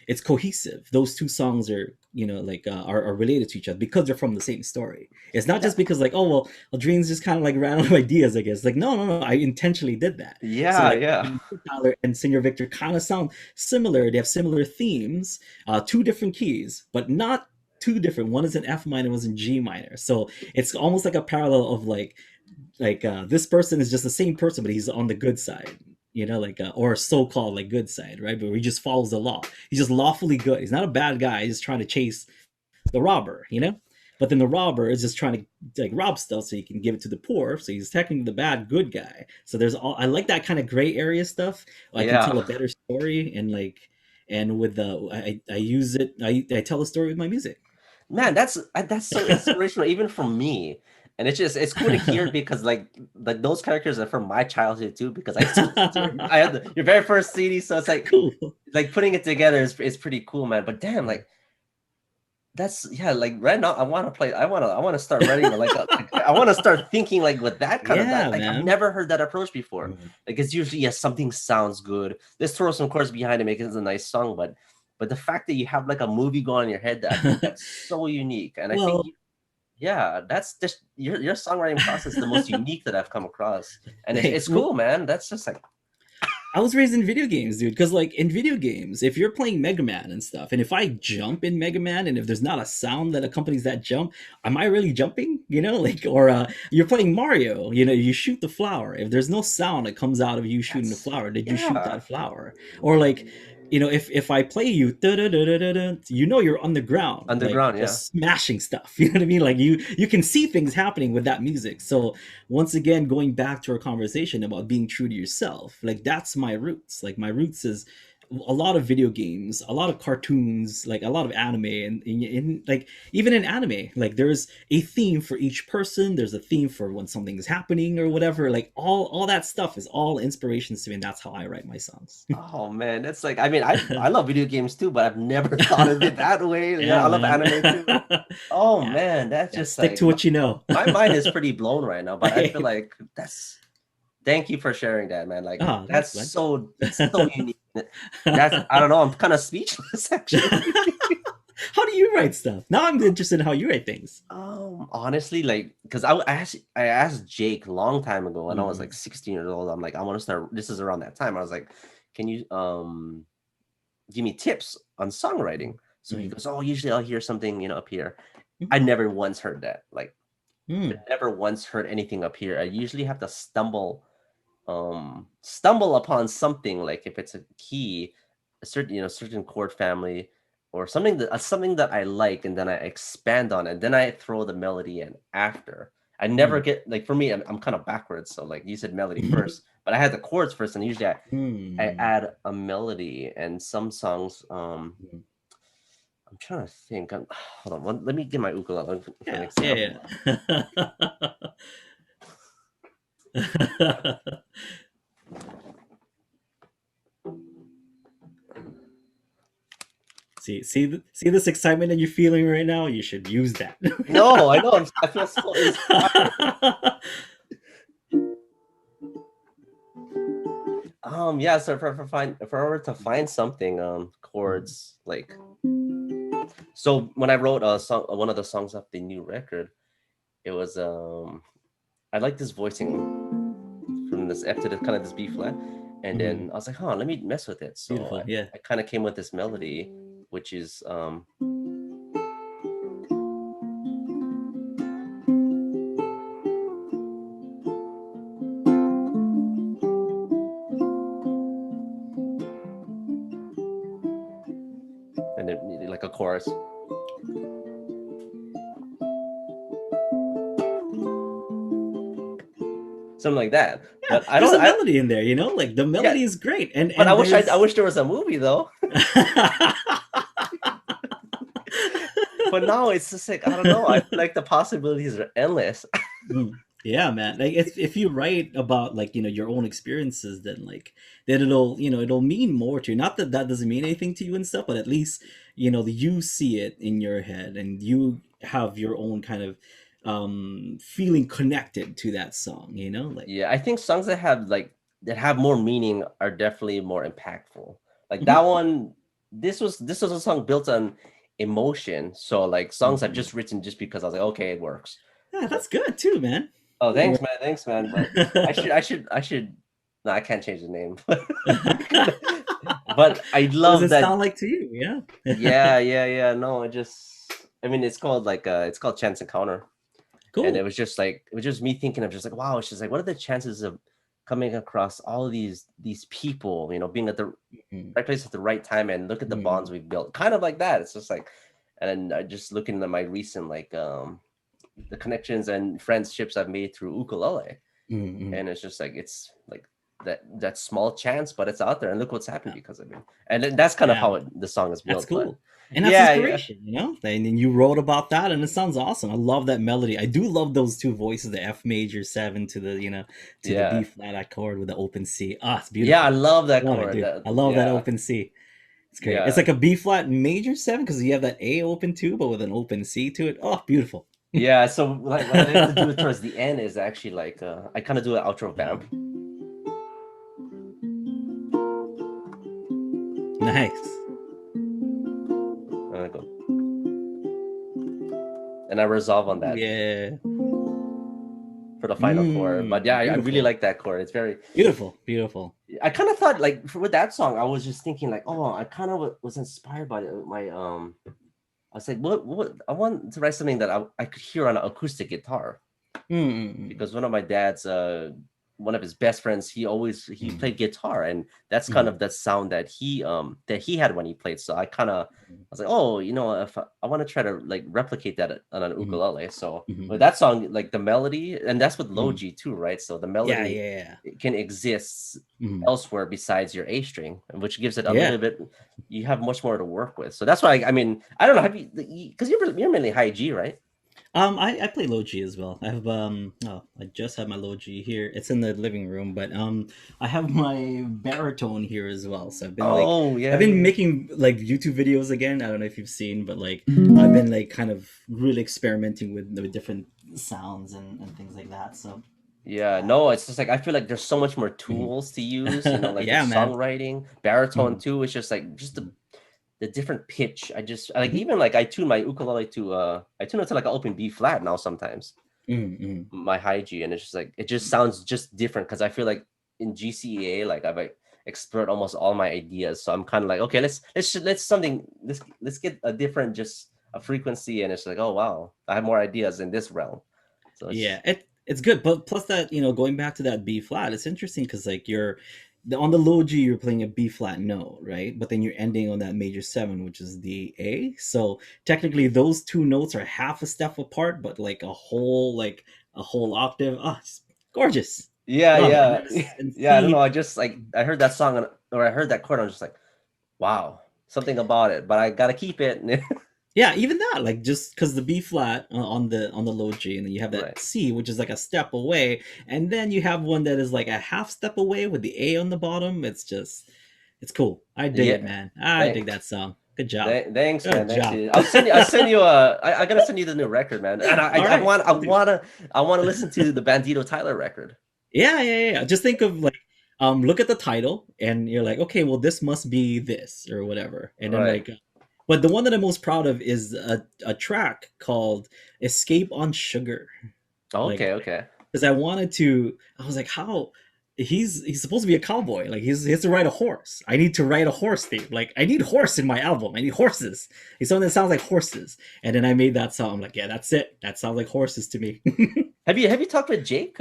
it's cohesive. Those two songs are like are related to each other because they're from the same story. It's not just That, because like, oh well, Dreams just kind of like ran out of ideas, I guess. Like no, I intentionally did that. So yeah, like yeah. Bandito Tyler and Senor Victor kind of sound similar. They have similar themes, two different keys, but not two different. One is in F minor, one is in G minor. So it's almost like a parallel of like this person is just the same person but he's on the good side, like or so-called like good side, right? But he just follows the law. He's just lawfully good. He's not a bad guy. He's just trying to chase the robber. But then the robber is just trying to like rob stuff so he can give it to the poor, so he's technically the bad good guy. So there's all, I like that kind of gray area stuff. I can tell Yeah. a better story, and like, and with the I use it, I tell a story with my music. Man, that's so inspirational even for me. And it's cool to hear because like those characters are from my childhood too because I used to listen to I had your very first CD, so it's Cool. like putting it together is pretty cool, man. But damn, like that's yeah, like right now I want to start writing like I want to start thinking like with that kind of Yeah, that like I've man. never heard that approach before. Like it's usually yes, something sounds good. Let's throw some chords behind it, make it a nice song, but the fact that you have like a movie going in your head, I think that's so unique. And I think Well, yeah, that's just your songwriting process is the most unique that I've come across. And it's thanks. cool, man. That's just like I was raised in video games, dude. Because like in video games, if you're playing Mega Man and stuff, and if I jump in Mega Man, and if there's not a sound that accompanies that jump, am I really jumping? Like, or you're playing Mario. You shoot the flower. If there's no sound that comes out of you shooting the that's flower, did you shoot yeah. that flower? Or like, if I play you, you're on the ground, like Underground, yeah. just smashing stuff. You know what I mean? Like you can see things happening with that music. So once again, going back to our conversation about being true to yourself, like that's my roots. Like my roots is a lot of video games, a lot of cartoons, like a lot of anime, and like even in anime, like there's a theme for each person. There's a theme for when something's happening or whatever. Like all that stuff is all inspirations to me, and that's how I write my songs. Oh man, that's like I mean I love video games too, but I've never thought of it that way. Yeah, Yeah, I love man. anime too. Oh Yeah, man, that's yeah. just Stick like to what you know. my mind is pretty blown right now, but I feel Hey, like that's thank you for sharing that, man. Like oh, thanks, that's man. so unique. That's I don't know, I'm kind of speechless actually. How do you write stuff? Now I'm interested in how you write things. Honestly, like, because I asked Jake a long time ago when I was like Mhm. 16 years old. I'm like, I want to start. This is around that time. I was like, can you give me tips on songwriting? So he Mhm. goes, oh, usually I'll hear something, up here. Mhm. I never once heard that. Like, I Mhm. never once heard anything up here. I usually have to stumble upon something like if it's a key, a certain chord family or something that I like, and then I expand on it, then I throw the melody in after. I never Mhm. get like for me I'm kind of backwards, so like you said melody first, but I had the chords first, and usually I Mhm. add a melody. And some songs Mhm. I'm trying to think. Hold on let me get my ukulele for an Yeah, example. yeah, yeah. See this excitement that you're feeling right now. You should use that. No, I know I feel so inspired. Yeah, so if I were to find something, Mhm. chords like so when I wrote a song, one of the songs off the new record, it was I like this voicing from this F to the kind of this B flat, and Mhm. then I was like, huh, let me mess with it. So Beautiful. Yeah. I kind of came with this melody, which is and then like a chorus. something like that. Yeah, But I there's don't. a melody in there, like the Yeah, melody is great, and but I there's wish there was a movie though. But now it's just like I don't know. I feel like the possibilities are endless. Mm. Yeah, man. Like if you write about like your own experiences, then like then it'll mean more to you. Not that that doesn't mean anything to you and stuff, but at least you see it in your head and you have your own kind of feeling connected to that song. Like Yeah, I think songs that have more meaning are definitely more impactful. Like that mhm, one, this was a song built on emotion. So like songs I've mhm. just written just because I was like, okay, it works. Yeah, But that's good too, man. oh, Yeah. thanks, man. But I should. No, I can't change the name. But I What does love it that. sound like to you? Yeah. Yeah, yeah, yeah. No, I mean, it's called Chance Encounter, and Cool. it was just me thinking of just like, wow, it's just like, what are the chances of coming across all of these people, being at the Mhm, right place at the right time, and look at the bonds mhm, we've built, kind of like that. It's just like, and then just looking at my recent the connections and friendships I've made through ukulele, mhm. and it's just like that small chance, but it's out there, and look what's happened Yeah. because of it. And then that's kind of Yeah. how the song is That's built. But cool. And that's yeah, yeah, inspiration. And then you wrote about that and it sounds awesome. I love that melody. I do love those two voices, the F major 7 to the B yeah, flat at chord with the open C. Ah, it's yeah. I beautiful. love that Love it, chord. dude. I love that Yeah, open C. It's great. It's yeah. like a B flat major 7 because you have that A open too, but with an open C to it. Oh, beautiful. Yeah, so like what I like to do towards the end is actually like I kind of do an outro vamp. Nice. And I go and I resolve on that Yeah. for the final chord. But yeah, I really Beautiful. like that chord. It's very. Beautiful. Beautiful. I kind of thought like with that song, I was just thinking like, oh, I kind of was inspired by my I was like, what I want to write something that I could hear on an acoustic guitar. Mm-mm. Because one of his best friends, he played guitar, and that's kind Mm-mm. of that sound that he had when he played. So I was like, oh, if I want to try to like replicate that on an Mm-mm. ukulele. So with Mm-mm. that song, like the melody, and that's with Mm-mm. Logi too, right? So the Yeah, melody yeah, can exist yeah. elsewhere besides your A string, which gives it a Yeah. little bit. You have much more to work with. So that's why I mean I don't know, have you, because you're mainly high G, right? I play Logi as well. I have I just have my Logi here. It's in the living room, but I have my baritone here as well. So Oh I've yeah, been yeah. making like YouTube videos again. I don't know if you've seen, but like I've been like kind of really experimenting with different sounds and things like that. So Yeah, yeah. no, it's just like I feel like there's so much more Mhm. tools to use, like with Yeah, man. songwriting, baritone Mhm. too. It's just like just Mhm. the different pitch. I just like Mhm. even like I tune my ukulele to I tune it to like an open B flat now sometimes, Mhm. my high G, and it's just like it just sounds just different because I feel like in GCEA like I've like explored almost all my ideas. So I'm kind of like, okay, let's get a different just a frequency, and it's like, oh wow, I have more ideas in this realm. So Yeah, it's it's good, but plus that going back to that B flat, it's interesting because like on the low G you're playing a B flat note, right? But then you're ending on that major 7, which is the A. So technically those two notes are half a step apart, but like a whole octave. Ah, it's gorgeous. Yeah, Love it. And yeah, then yeah, and yeah. I don't know. C. I just like I heard that song or I heard that chord. I'm just like, wow, something about it. But I gotta keep it. Yeah, even that, like just because the B flat on the low G, and then you have Right. that C, which is like a step away, and then you have one that is like a half step away with the A on the bottom. It's cool. I dig it, Yeah. man. I dig Thank, that song. Good job. thanks, man. Good Thanks, job. dude. I'll send you I gotta send you the new record, man. And All right, dude. I wanna listen to the Bandito Tyler record. Yeah, yeah, yeah. Just think of like, look at the title, and you're like, okay, well, this must be this or whatever, and then Right. like, but the one that I'm most proud of is a track called "Escape on Sugar." Like Okay. Okay. because I was like, how he's supposed to be a cowboy, like he has to ride a horse. I need to write a horse theme, like I need horse in my album. I need horses. It's something that sounds like horses. And then I made that song. I'm like, yeah, that's it, that sounds like horses to me. Have you talked with Jake?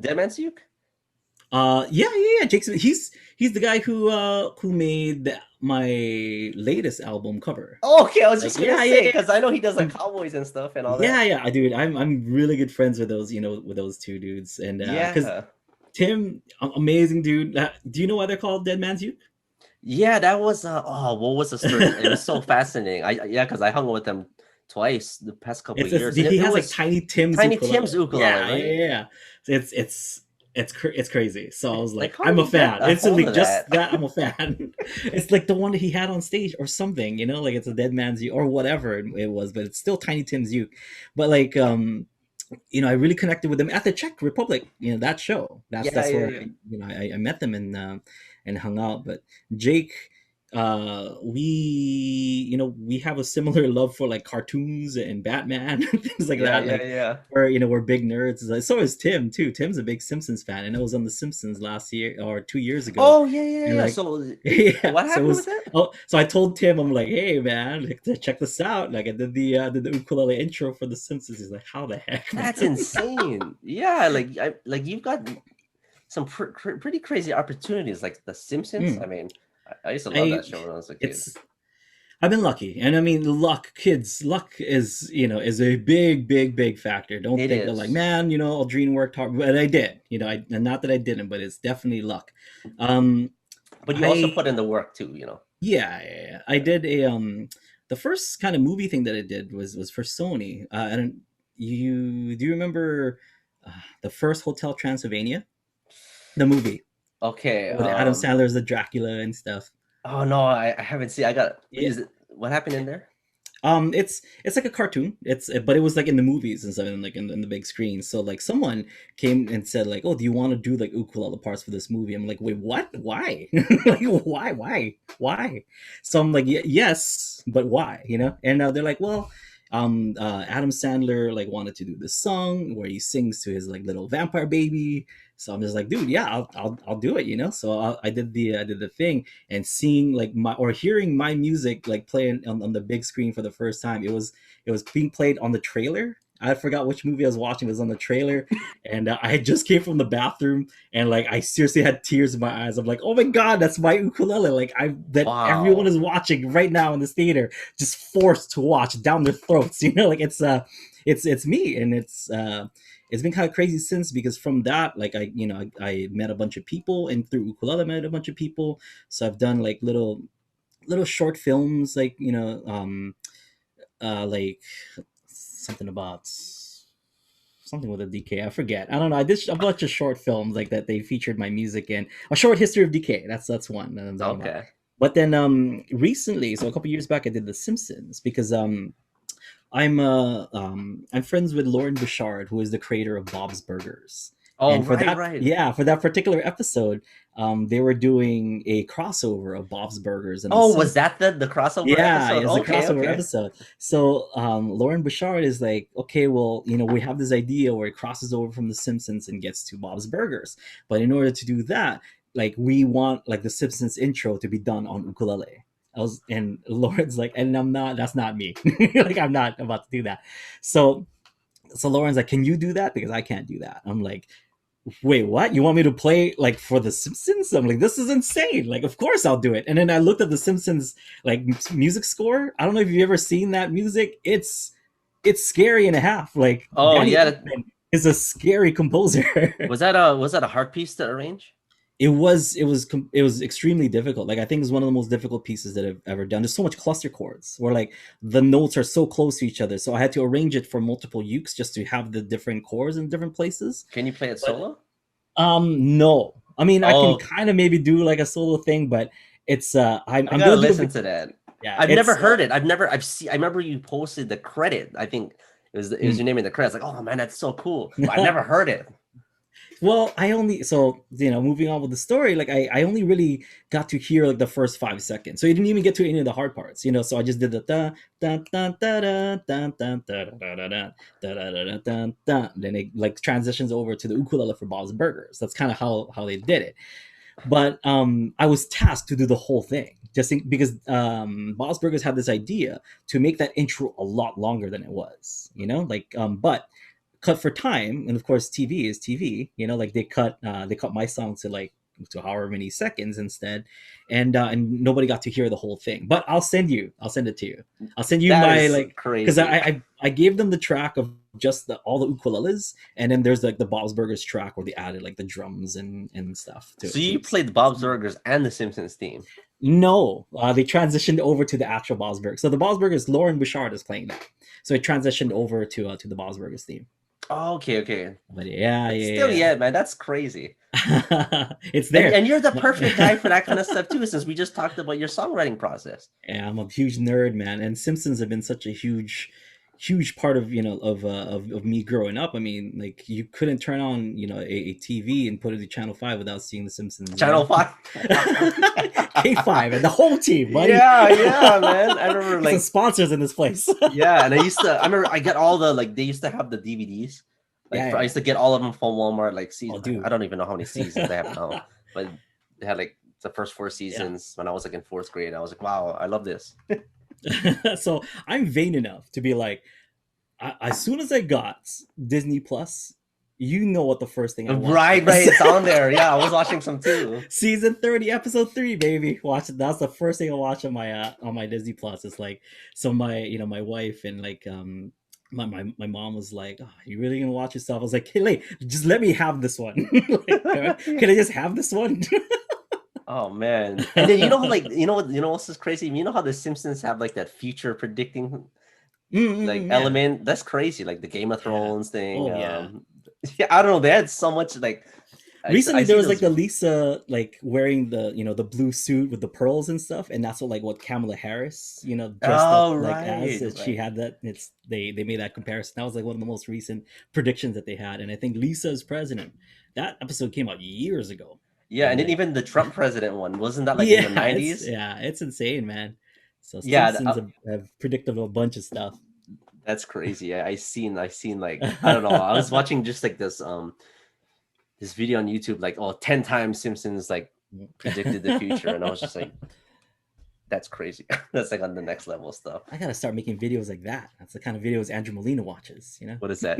Dead Man Uke? Yeah. Jake's he's the guy who made my latest album cover. Okay, I was Like, just gonna say yeah. because I know he does like I'm, cowboys and stuff and all that. yeah. Dude, I'm really good friends with those, with those two dudes, and because Yeah, Tim, amazing dude. Do you know why they're called Dead Man's Youth? yeah, that was oh, what was the story? It was so fascinating. Yeah, because I hung with them twice the past couple of years, and He it has like was Tiny Tim's Tiny ukulele. Tim's ukulele, right? Yeah. So it's crazy. So I was Like, like, how did I'm a he get fan. a hold Instantly, of just that? that I'm a fan. It's like the one that he had on stage or something, like it's a Dead Man's Uke or whatever it was, but it's still Tiny Tim's Uke. But like, I really connected with them at the Czech Republic. That show. Yeah, That's yeah, where yeah. I met them and hung out. But Jake, we have a similar love for like cartoons and Batman and things like Yeah, that. yeah, Like yeah. we're big nerds. So is Tim too. Tim's a big Simpsons fan, and I was on The Simpsons last year or 2 years ago, Oh, yeah, yeah, and yeah. like. So, Yeah, what so it happened with was. that? Oh, so I told Tim, I'm like, "Hey, man, like, check this out!" Like, I did the ukulele intro for The Simpsons. He's like, "How the heck, man?" That's insane. Yeah, like you've got some pretty crazy opportunities, like The Simpsons. I Mm. mean, I used to love I that show when I was a kid. it's I've been lucky, and I mean, luck is a big factor. Don't It think that like, is, man, Aldrine worked hard, but I did. And not that I didn't, but it's definitely luck. but you also I put in the work too. Yeah. I Yeah. did a the first kind of movie thing that I did was for Sony. I don't you do you remember the first Hotel Transylvania, the movie Okay. with Adam Sandler as the Dracula and stuff? Oh no, I haven't seen. I got. Yeah. Is it what happened in there? It's like a cartoon. But it was like in the movies and stuff, and like in the big screen. So like someone came and said like, "Oh, do you want to do like ukulele parts for this movie?" I'm like, "Wait, what? Why? Like, why?" So I'm like, "Yes, but why?" And they're like, "Well, Adam Sandler like wanted to do this song where he sings to his like little vampire baby." So I'm just like, "Dude, yeah, I'll do it." So I did the thing, and seeing like my or hearing my music like playing on the big screen for the first time. It was being played on the trailer. I forgot which movie I was watching. It was on the trailer, and I had just came from the bathroom, and like I seriously had tears in my eyes. I'm like, oh my god, that's my ukulele! Like I that everyone Wow. is watching right now in this theater, just forced to watch down their throats. Like it's me, and it's been kind of crazy since, because from that, like I met a bunch of people, and through ukulele I met a bunch of people. So I've done like little short films, like like something about something with a DK. I forget. I don't know. I did a bunch of short films like that. They featured my music in a short history of DK. That's one that I'm talking about. Okay. But then recently, so a couple years back, I did The Simpsons, because I'm friends with Lauren Bouchard, who is the creator of Bob's Burgers. Oh, And for right, that, right. yeah, for that particular episode, they were doing a crossover of Bob's Burgers and The Oh, was Simpsons. that the crossover Yeah, episode? it's a Okay, crossover okay. episode. So Lauren Bouchard is like, okay, well, we have this idea where it crosses over from The Simpsons and gets to Bob's Burgers. But in order to do that, like we want like the Simpsons intro to be done on ukulele. And Lauren's like, and that's not me. Like I'm not about to do that. So Lauren's like, can you do that? Because I can't do that. I'm like, wait, what? You want me to play like for The Simpsons? I'm like, this is insane. Like, of course I'll do it. And then I looked at The Simpsons like music score. I don't know if you've ever seen that music. It's scary and a half. Like Oh, Danny yeah. Elfman is a scary composer. Was that a hard piece to arrange? It was extremely difficult. Like I think it's one of the most difficult pieces that I've ever done. There's so much cluster chords where like the notes are so close to each other. So I had to arrange it for multiple ukes just to have the different chords in different places. Can you play it But solo? no. I mean, I can Oh, kind of maybe do like a solo thing, but it's I I'm gotta gonna do a listen bit. to that. Yeah, I've never it's heard it. I remember you posted the credit. I think it was mm. your name in the credits. Like, oh man, that's so cool. But I've never heard it. Well, I only so moving on with the story, like I only really got to hear like the first 5 seconds, so you didn't even get to any of the hard parts. So I just did the da da da da da da da da da da da da da da da da. Then it like transitions over to the ukulele for Bob's Burgers. That's kind of how they did it. But I was tasked to do the whole thing, because Bob's Burgers had this idea to make that intro a lot longer than it was. Like but cut for time, and of course TV is TV. You know, like they cut my song to like to however many seconds instead, and nobody got to hear the whole thing. But I'll send it to you. I'll send you That my is like because crazy. I gave them the track of just all the ukuleles, and then there's like the Bob's Burgers track where they added like the drums and stuff to So it you too. So played Bob's Burgers and the Simpsons theme. no, they transitioned over to the actual Bob's Burgers. So the Bob's Burgers, Lauren Bouchard is playing that. So it transitioned over to the Bob's Burgers theme. Oh, okay, okay. But yeah, But still, yeah, yeah, man, that's crazy. yeah. It's And there. and you're the perfect guy for that kind of stuff too, since we just talked about your songwriting process. Yeah, I'm a huge nerd, man, and Simpsons have been such a huge part of of me growing up. I mean, like you couldn't turn on a TV and put it to Channel 5 without seeing The Simpsons. Channel 5. K5 and the whole team, buddy. Yeah, yeah, man. I remember Some like sponsors in this place. yeah, and I remember I get all the like they used to have the DVDs. Like Yeah, I yeah. used to get all of them from Walmart. Like Oh, season, I dude. don't even know how many seasons they have now, but they had like the first four Yeah. seasons when I was like in fourth grade. I was like, wow, I love this. So I'm vain enough to be like, as soon as I got Disney Plus, you know what the first thing I watched Right, right, was. it's on there. Yeah, I was watching some too. Season 30, episode 3, baby. Watch it. That's the first thing I watch on my Disney Plus. It's like so my my wife and like my mom was like, oh, you really gonna watch yourself? I was like, hey, wait, just let me have this one. Like, can I just have this one? Oh man. And then like what's this crazy? You know how the Simpsons have like that future predicting like Yeah. element? That's crazy. Like the Game of Yeah. Thrones thing. Oh yeah. Yeah, I don't know. They had so much like I Recently there see was like those. the Lisa like wearing the the blue suit with the pearls and stuff, and that's what Kamala Harris dressed up Oh like as right, she right. had that. It's they made that comparison. That was like one of the most recent predictions that they had, and I think Lisa is president. That episode came out years ago, Yeah, and and then like even the Trump president one, wasn't that like in the yeah, it's 90s? it's insane, man. So Yeah, Simpsons have predicted a bunch of stuff. that's crazy. I seen like I don't know. I was watching just like this video on YouTube like 10 times Simpsons like predicted the future and I was just like that's crazy. That's like on the next level stuff. I gotta start making videos like that. That's the kind of videos Andrew Molina watches, you know. What is that?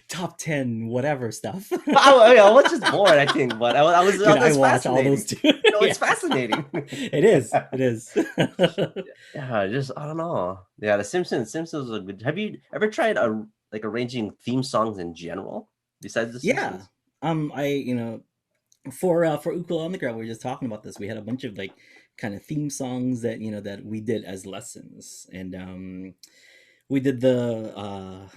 Top 10 whatever stuff. I was just bored, I think, but Dude, I that's watch all fascinating. those too. No, it's Yeah. fascinating. It is. It is. Yeah, just I don't know. Yeah, the Simpsons was a good. Have you ever tried like arranging theme songs in general besides the Yeah. Simpsons? I for Ukulele Underground, we were just talking about this. We had a bunch of like kind of theme songs that that we did as lessons, and we did the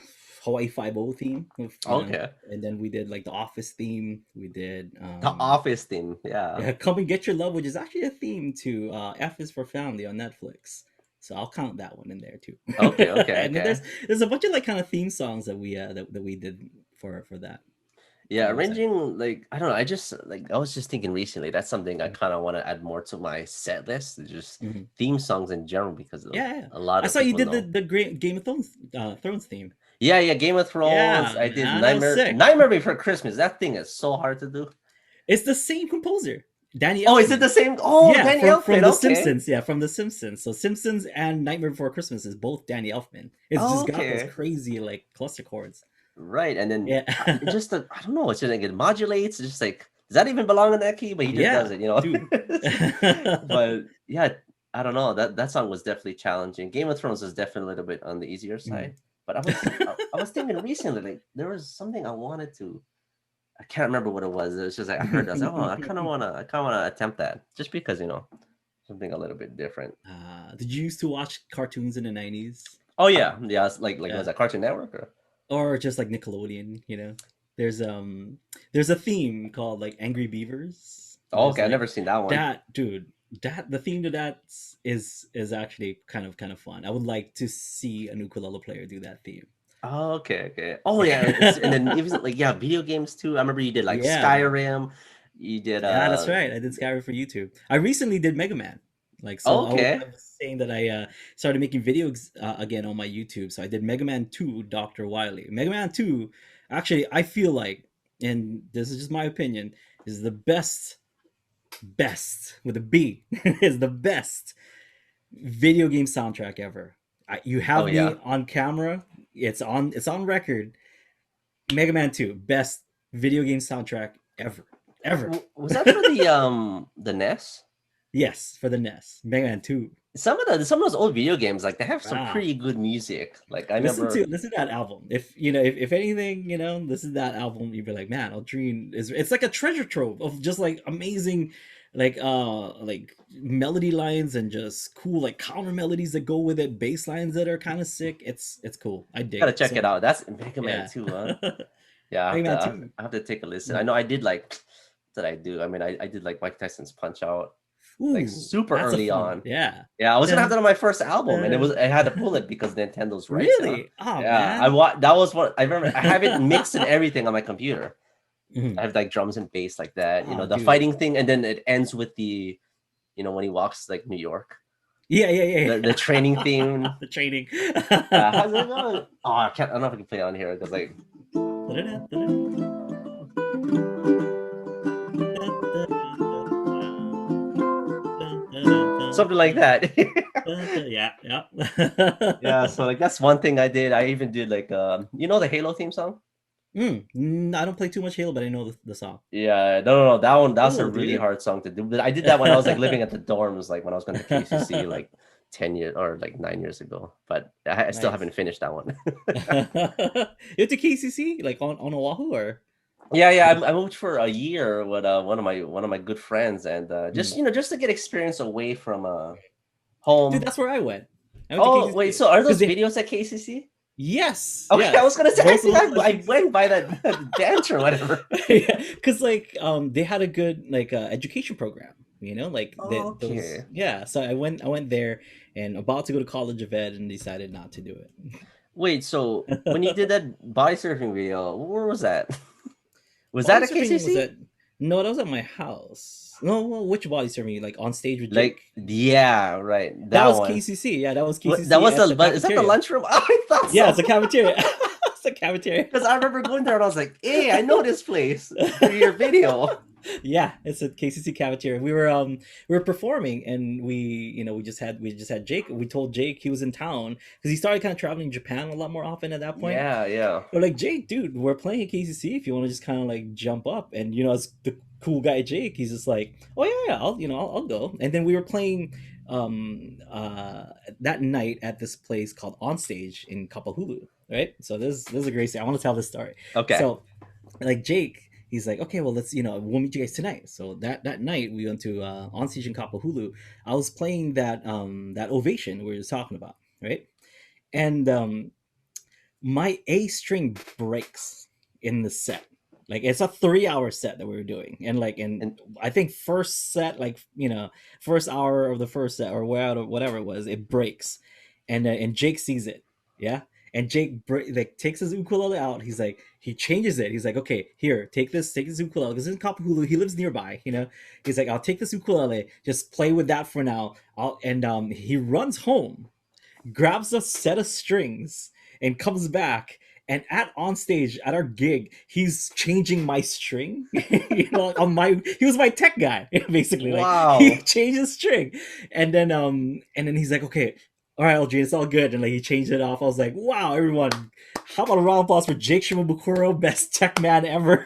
Hawaii Five O theme with Okay, and then we did like the Office theme. We did the Office theme. Yeah. yeah, Come and Get Your Love, which is actually a theme to F is for Family on Netflix. So I'll count that one in there too. Okay. Okay. And then Okay. there's a bunch of like kind of theme songs that that we did for that Yeah, website. arranging like I don't know. I just like I was just thinking recently. That's something I kind of want to add more to my set list. Just Mhm. theme songs in general because Yeah, yeah. a lot I of saw you people did know. the great Game of Thrones theme. Yeah, yeah. Game of Thrones. Yeah, I did man, that was sick. Nightmare Before Christmas. That thing is so hard to do. It's the same composer, Danny Oh, is it Elfman. the same? Oh, Yeah, Danny from Elfman. The Okay. Simpsons. Yeah, from The Simpsons. So Simpsons and Nightmare Before Christmas is both Danny Elfman. It's Oh, just got those okay. crazy like cluster chords. Right, and then Yeah, it just I don't know. It's just like it modulates. It's just like does that even belong in that key? But he just does yeah, it, you know. dude. But yeah, I don't know. That song was definitely challenging. Game of Thrones is definitely a little bit on the easier Mhm. side. But I was thinking recently, like there was something I wanted to. I can't remember what it was. It was just like I heard. I was like, oh, I kind of wanna attempt that, just because something a little bit different. Did you used to watch cartoons in the 90s? Oh yeah, yeah. It's like was Yeah, that Cartoon Network or? or just like Nickelodeon? There's there's a theme called like Angry Beavers. Oh, There's okay, I've like never seen that one. that, dude. That the theme to that is actually kind of fun. I would like to see an ukulele player do that theme. Oh, okay, okay. Oh yeah, and then even like yeah, video games too. I remember you did like Yeah, man. Skyrim. You did Yeah, that's right. I did Skyrim for YouTube. I recently did Mega Man. Like, so okay. I was saying that I started making videos again on my YouTube. So I did Mega Man 2, Dr. Wily. Mega Man 2, actually, I feel like, and this is just my opinion, is the best, with a B, is the best video game soundtrack ever. You Oh have me yeah. on camera. It's on record. Mega Man 2, best video game soundtrack ever. Ever. Was that for the NES? Yes, for the NES. Mega Man 2. Some of those old video games, like they have some Wow. pretty good music. Like I Listen to remember, listen to that album. If anything, listen to that album, you'd be like, man, Aldrine is it's like a treasure trove of just like amazing like melody lines and just cool like counter melodies that go with it, bass lines that are kind of sick. It's cool. I dig gotta it. check it So out. That's Mega Man yeah. 2, huh? Yeah, Mega Man 2. I have to take a listen. I Mm. know I did like what did I do? I mean, I did like Mike Tyson's Punch Out like Ooh, super that's a early fun one. on. Yeah. Yeah, I was gonna have Dun, that on my first album, and dun. I had to pull it because Nintendo's rights. Huh? Really? Oh Yeah, man. that was what I remember. I have it mixed and everything on my computer. I Mhm. have like drums and bass like that, Oh the dude. fighting thing, and then it ends with the, when he walks like New York, Yeah, yeah, yeah. the training theme. The training. Yeah, how's it going? Oh, I don't know if I can play it on here because like something like that. Yeah, yeah. Yeah, so like that's one thing I did. I even did like the Halo theme song. I don't play too much Halo, but I know the song. Yeah, no, that's a Cool, really dude. hard song to do. But I did that when I was like living at the dorms, like when I was going to KCC, like 10 years or like 9 years ago. But I still Nice. haven't finished that one. You to KCC like on Oahu or? Yeah. I moved for a year with one of my good friends, and Mm. just to get experience away from Dude, home. that's where I went. I went to Oh wait, KCC so are because those videos at KCC? yes, Okay, I was yes, gonna say I most of think those are I KCC. went by that dance or whatever. Yeah, because like they had a good like education program, like that those Okay. yeah. So I went there and about to go to college of ed and decided not to do Wait, so when you it. did that body surfing video, where was that? Was Body that a surfing was KCC? at no, that was at my house. No, well, which body surfing? Like on stage with Like, Jake? yeah, right, That that was one. KCC. Yeah, that was That KCC was at the the is that the cafeteria. lunchroom? Oh, I thought Yeah, it's so. a cafeteria. It's a cafeteria. Because I remember going there and I was like, "Hey, I know this place through your video." Yeah, it's a KCC cafeteria. We were performing and we just had Jake. We told Jake he was in town because he started kind of traveling Japan a lot more often at that point. Yeah, yeah. We're like, Jake, dude, we're playing at KCC. If you want to just kind of like jump up, and as the cool guy Jake, he's just like, oh yeah, yeah, I'll go. And then we were playing that night at this place called Onstage in Kapahulu, right? So this is a great story. I want to tell this story. Okay. So like Jake, he's like, okay, well let's we'll meet you guys tonight. So that night we went to Onstage in Kapahulu. I was playing that ovation we were just talking about, right? And my A string breaks in the set. Like it's a 3 hour set that we were doing, and And I think first set, like first hour of the first set or whatever it was, it breaks, and Jake sees it, yeah, and Jake like takes his ukulele out. He's like he changes it. He's like, okay, here, take this ukulele because in Kapahulu he lives nearby. He's like, I'll take this ukulele, just play with that for now. He runs home, grabs a set of strings and comes back, and at on stage at our gig he's changing my string. On my He was my tech guy basically, like he wow. changed the string, and then he's like, okay, all right, LG, it's all good, and like he changed it off. I was like, wow, everyone, how about a round of applause for Jake Shimabukuro, best tech man ever.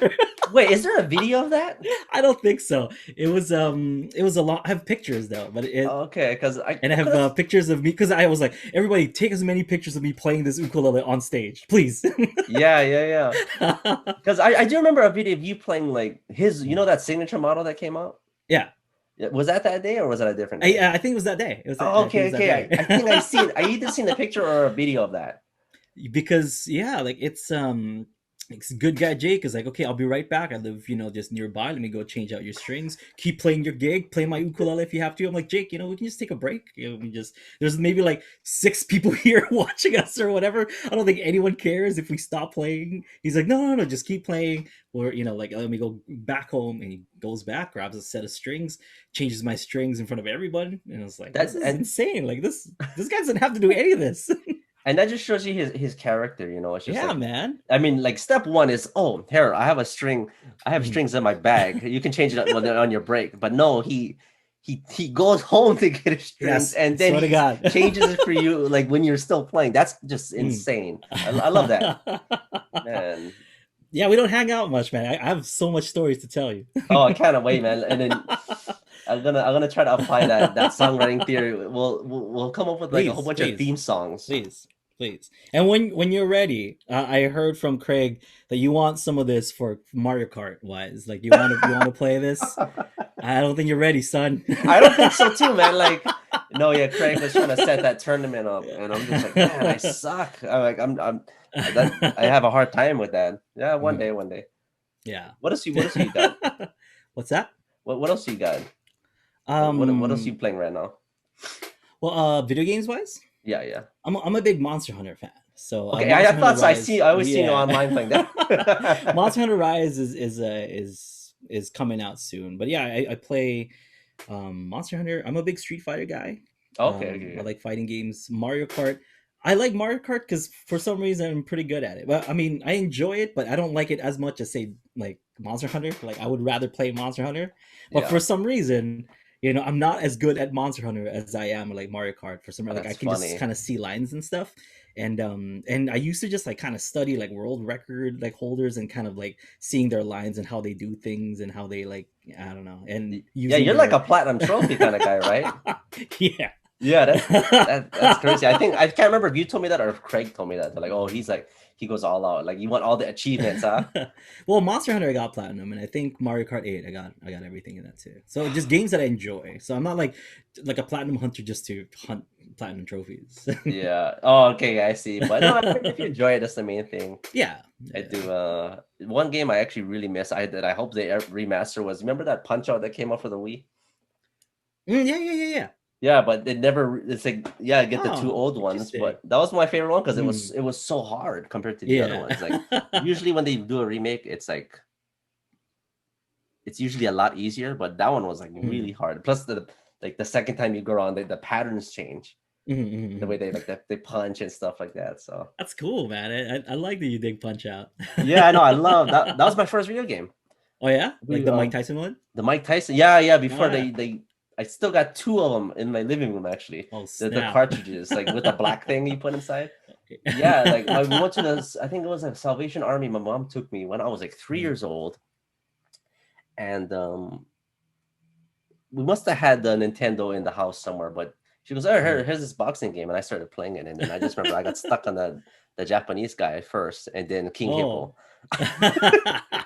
Wait, is there a video of that? I don't think so. It was a lot. I have pictures though, but Okay, because I and I have could have. pictures of me because I was like, everybody take as many pictures of me playing this ukulele on stage, please. Yeah. Because I do remember a video of you playing like his, that signature model that came out. Yeah, Yeah, was that day or was that a different day? I think it was that day. Oh, I think it okay, was that okay. day. I think I either seen a picture or a video of that. Because yeah, like it's good guy Jake is like, okay, I'll be right back. I live just nearby. Let me go change out your strings, keep playing your gig, play my ukulele if you have to. I'm like, Jake, we can just take a break. We just There's maybe like 6 people here watching us or whatever. I don't think anyone cares if we stop playing. He's like, no, just keep playing. Or like, let me go back home. And he goes back, grabs a set of strings, changes my strings in front of everybody, and I was like, this That is and insane. Like this guy doesn't have to do any of this. and that just shows you his character. It's just Yeah, like, man. I mean, like step one is, oh, here I have a string, I have Mhm. strings in my bag. You can change it on your break. But no, he he goes home to get his strings, Yes, and then swear to he God. changes it for you like when you're still playing. That's just Mm. insane. I love that, man. Yeah, we don't hang out much, man. I have so much stories to tell you. Oh, I can't wait, man. And then I'm gonna try to apply that songwriting theory. We'll come up with like a whole Please, bunch of please, theme songs. please, please. And when you're ready, I heard from Craig that you want some of this for Mario Kart wise. Like you want to play this. I don't think you're ready, son. I don't think so too, man. Like, no, yeah, Craig was trying to set that tournament up, and I'm just like, man, I suck. I'm like, I have a hard time with that. Yeah, one day, Mm, one day. yeah. What else you got? What's that? What else you got? What else you Um. playing right now? Well, video games wise, Yeah, yeah. I'm a big Monster Hunter fan. So Okay, I Monster Hunter thought so. Rise, I always see you yeah. online playing that. Monster Hunter Rise is coming out soon. But yeah, I play Monster Hunter. I'm a big Street Fighter guy. Okay, I okay, like fighting games. Mario Kart. I like Mario Kart because for some reason I'm pretty good at it. Well, I mean, I enjoy it, but I don't like it as much as say like Monster Hunter. Like I would rather play Monster Hunter, but yeah. for some reason, I'm not as good at Monster Hunter as I am like Mario Kart. For some Oh, reason, like I that's can just funny. kind of see lines and stuff. And I used to just like kind of study like world record like holders and kind of like seeing their lines and how they do things and how they like I don't know and Yeah, using you're like their a platinum trophy kind of guy, right? yeah. Yeah, that's crazy. I think I can't remember if you told me that or if Craig told me that. They're like, oh, he's like he goes all out. Like you want all the achievements, huh? Well, Monster Hunter I got platinum, and I think Mario Kart 8 I got everything in that too. So just games that I enjoy. So I'm not like a platinum hunter just to hunt platinum trophies. Yeah. Oh, okay, I see. But no, if you enjoy it, that's the main thing. Yeah, I yeah. do. One game I actually really miss. I hope they remaster was. Remember that Punch Out that came out for the Wii? Yeah, yeah, yeah, yeah. Yeah, but it never. It's like yeah, I get the two Oh, old ones, interesting. but that was my favorite one because Mm, it was so hard compared to the other yeah. ones. Like usually when they do a remake, it's like it's usually a lot easier, but that one was like Mm, really hard. Plus the second time you go around, the patterns change. The way mm. they they punch and stuff like that. So That's cool, man. I like that you dig Punch Out. yeah, I know. I love that. That was my first video game. Oh yeah, like We the Mike Tyson one. the Mike Tyson. Yeah, yeah. Oh Before yeah. they I still got two of them in my living room actually. Oh The snap. cartridges like with the black thing you put inside. Yeah, like we went to this. I think it was a Salvation Army. My mom took me when I was like 3 years old, and we must have had the Nintendo in the house somewhere. But she goes, "Oh, Mm. here's this boxing game," and I started playing it. And then I just remember I got stuck on the Japanese guy first, and then King Oh. Hippo. Just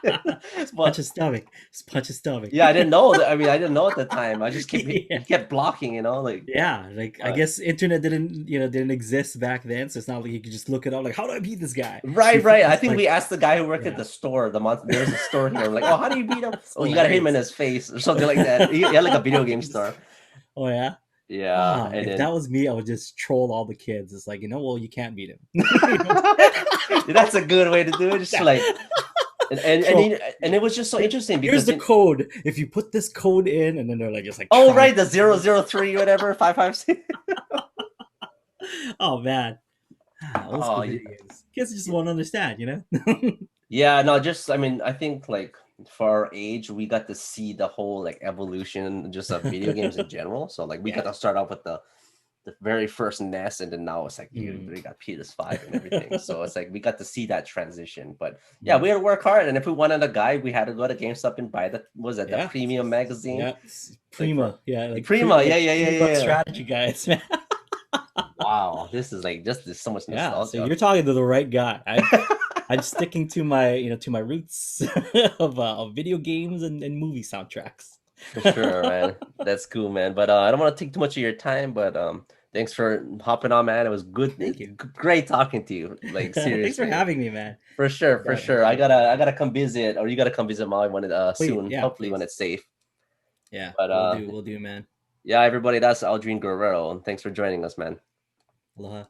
punch But his stomach. Just punch his stomach. yeah, I didn't know that. I mean, I didn't know at the time. I just kept Yeah. he kept blocking, like. Yeah, like I But guess internet didn't exist back then, so it's not like you could just look it up. Like, how do I beat this guy? right, Before right. I it's think like, we asked the guy who worked at yeah, the store. There's a store here. I'm like, oh, how do you beat him? that's Oh, you got to hit him in hilarious. his face or something like that. He had like a video game Just- store. oh yeah. Yeah, Ah, and if that then was me, I would just troll all the kids. It's like, well, you can't beat him. You know? that's a good way to do it. Just like Troll. and it was just so interesting Here's because the code. If you put this code in, and then they're like, just like oh trying. right, the 003 whatever 556. Oh man, old Oh school video games. Kids just won't understand. yeah, no, just I mean, I think like for our age, we got to see the whole like evolution just of video games in general. So like we got Yeah. to start off with the very first NES, and then now it's like Mm. we got PS5 and everything. So it's like we got to see that transition. But yeah, Mm. we had to work hard, and if we wanted a guide, we had to go to GameStop and buy the Yeah. premium magazine, Yeah. like for Prima. Yeah. Like Prima. Yeah, like yeah, yeah, Prima yeah, yeah. strategy guys, man. Wow, this is like just there's so much Yeah. So nostalgia. you're talking to the right guy. I'm sticking to my roots of video games and movie soundtracks. For sure, man. That's cool, man. But I don't want to take too much of your time. But thanks for hopping on, man. It was good, Thank you. great talking to you. Like Thanks for seriously. having me, man. For sure, for sure. Definitely. I gotta come visit, or you gotta come visit Maui when it Please, soon. yeah, Hopefully when please. it's safe. Yeah, But we'll do, man. yeah, everybody, that's Aldrine Guerrero, and thanks for joining us, man. Aloha.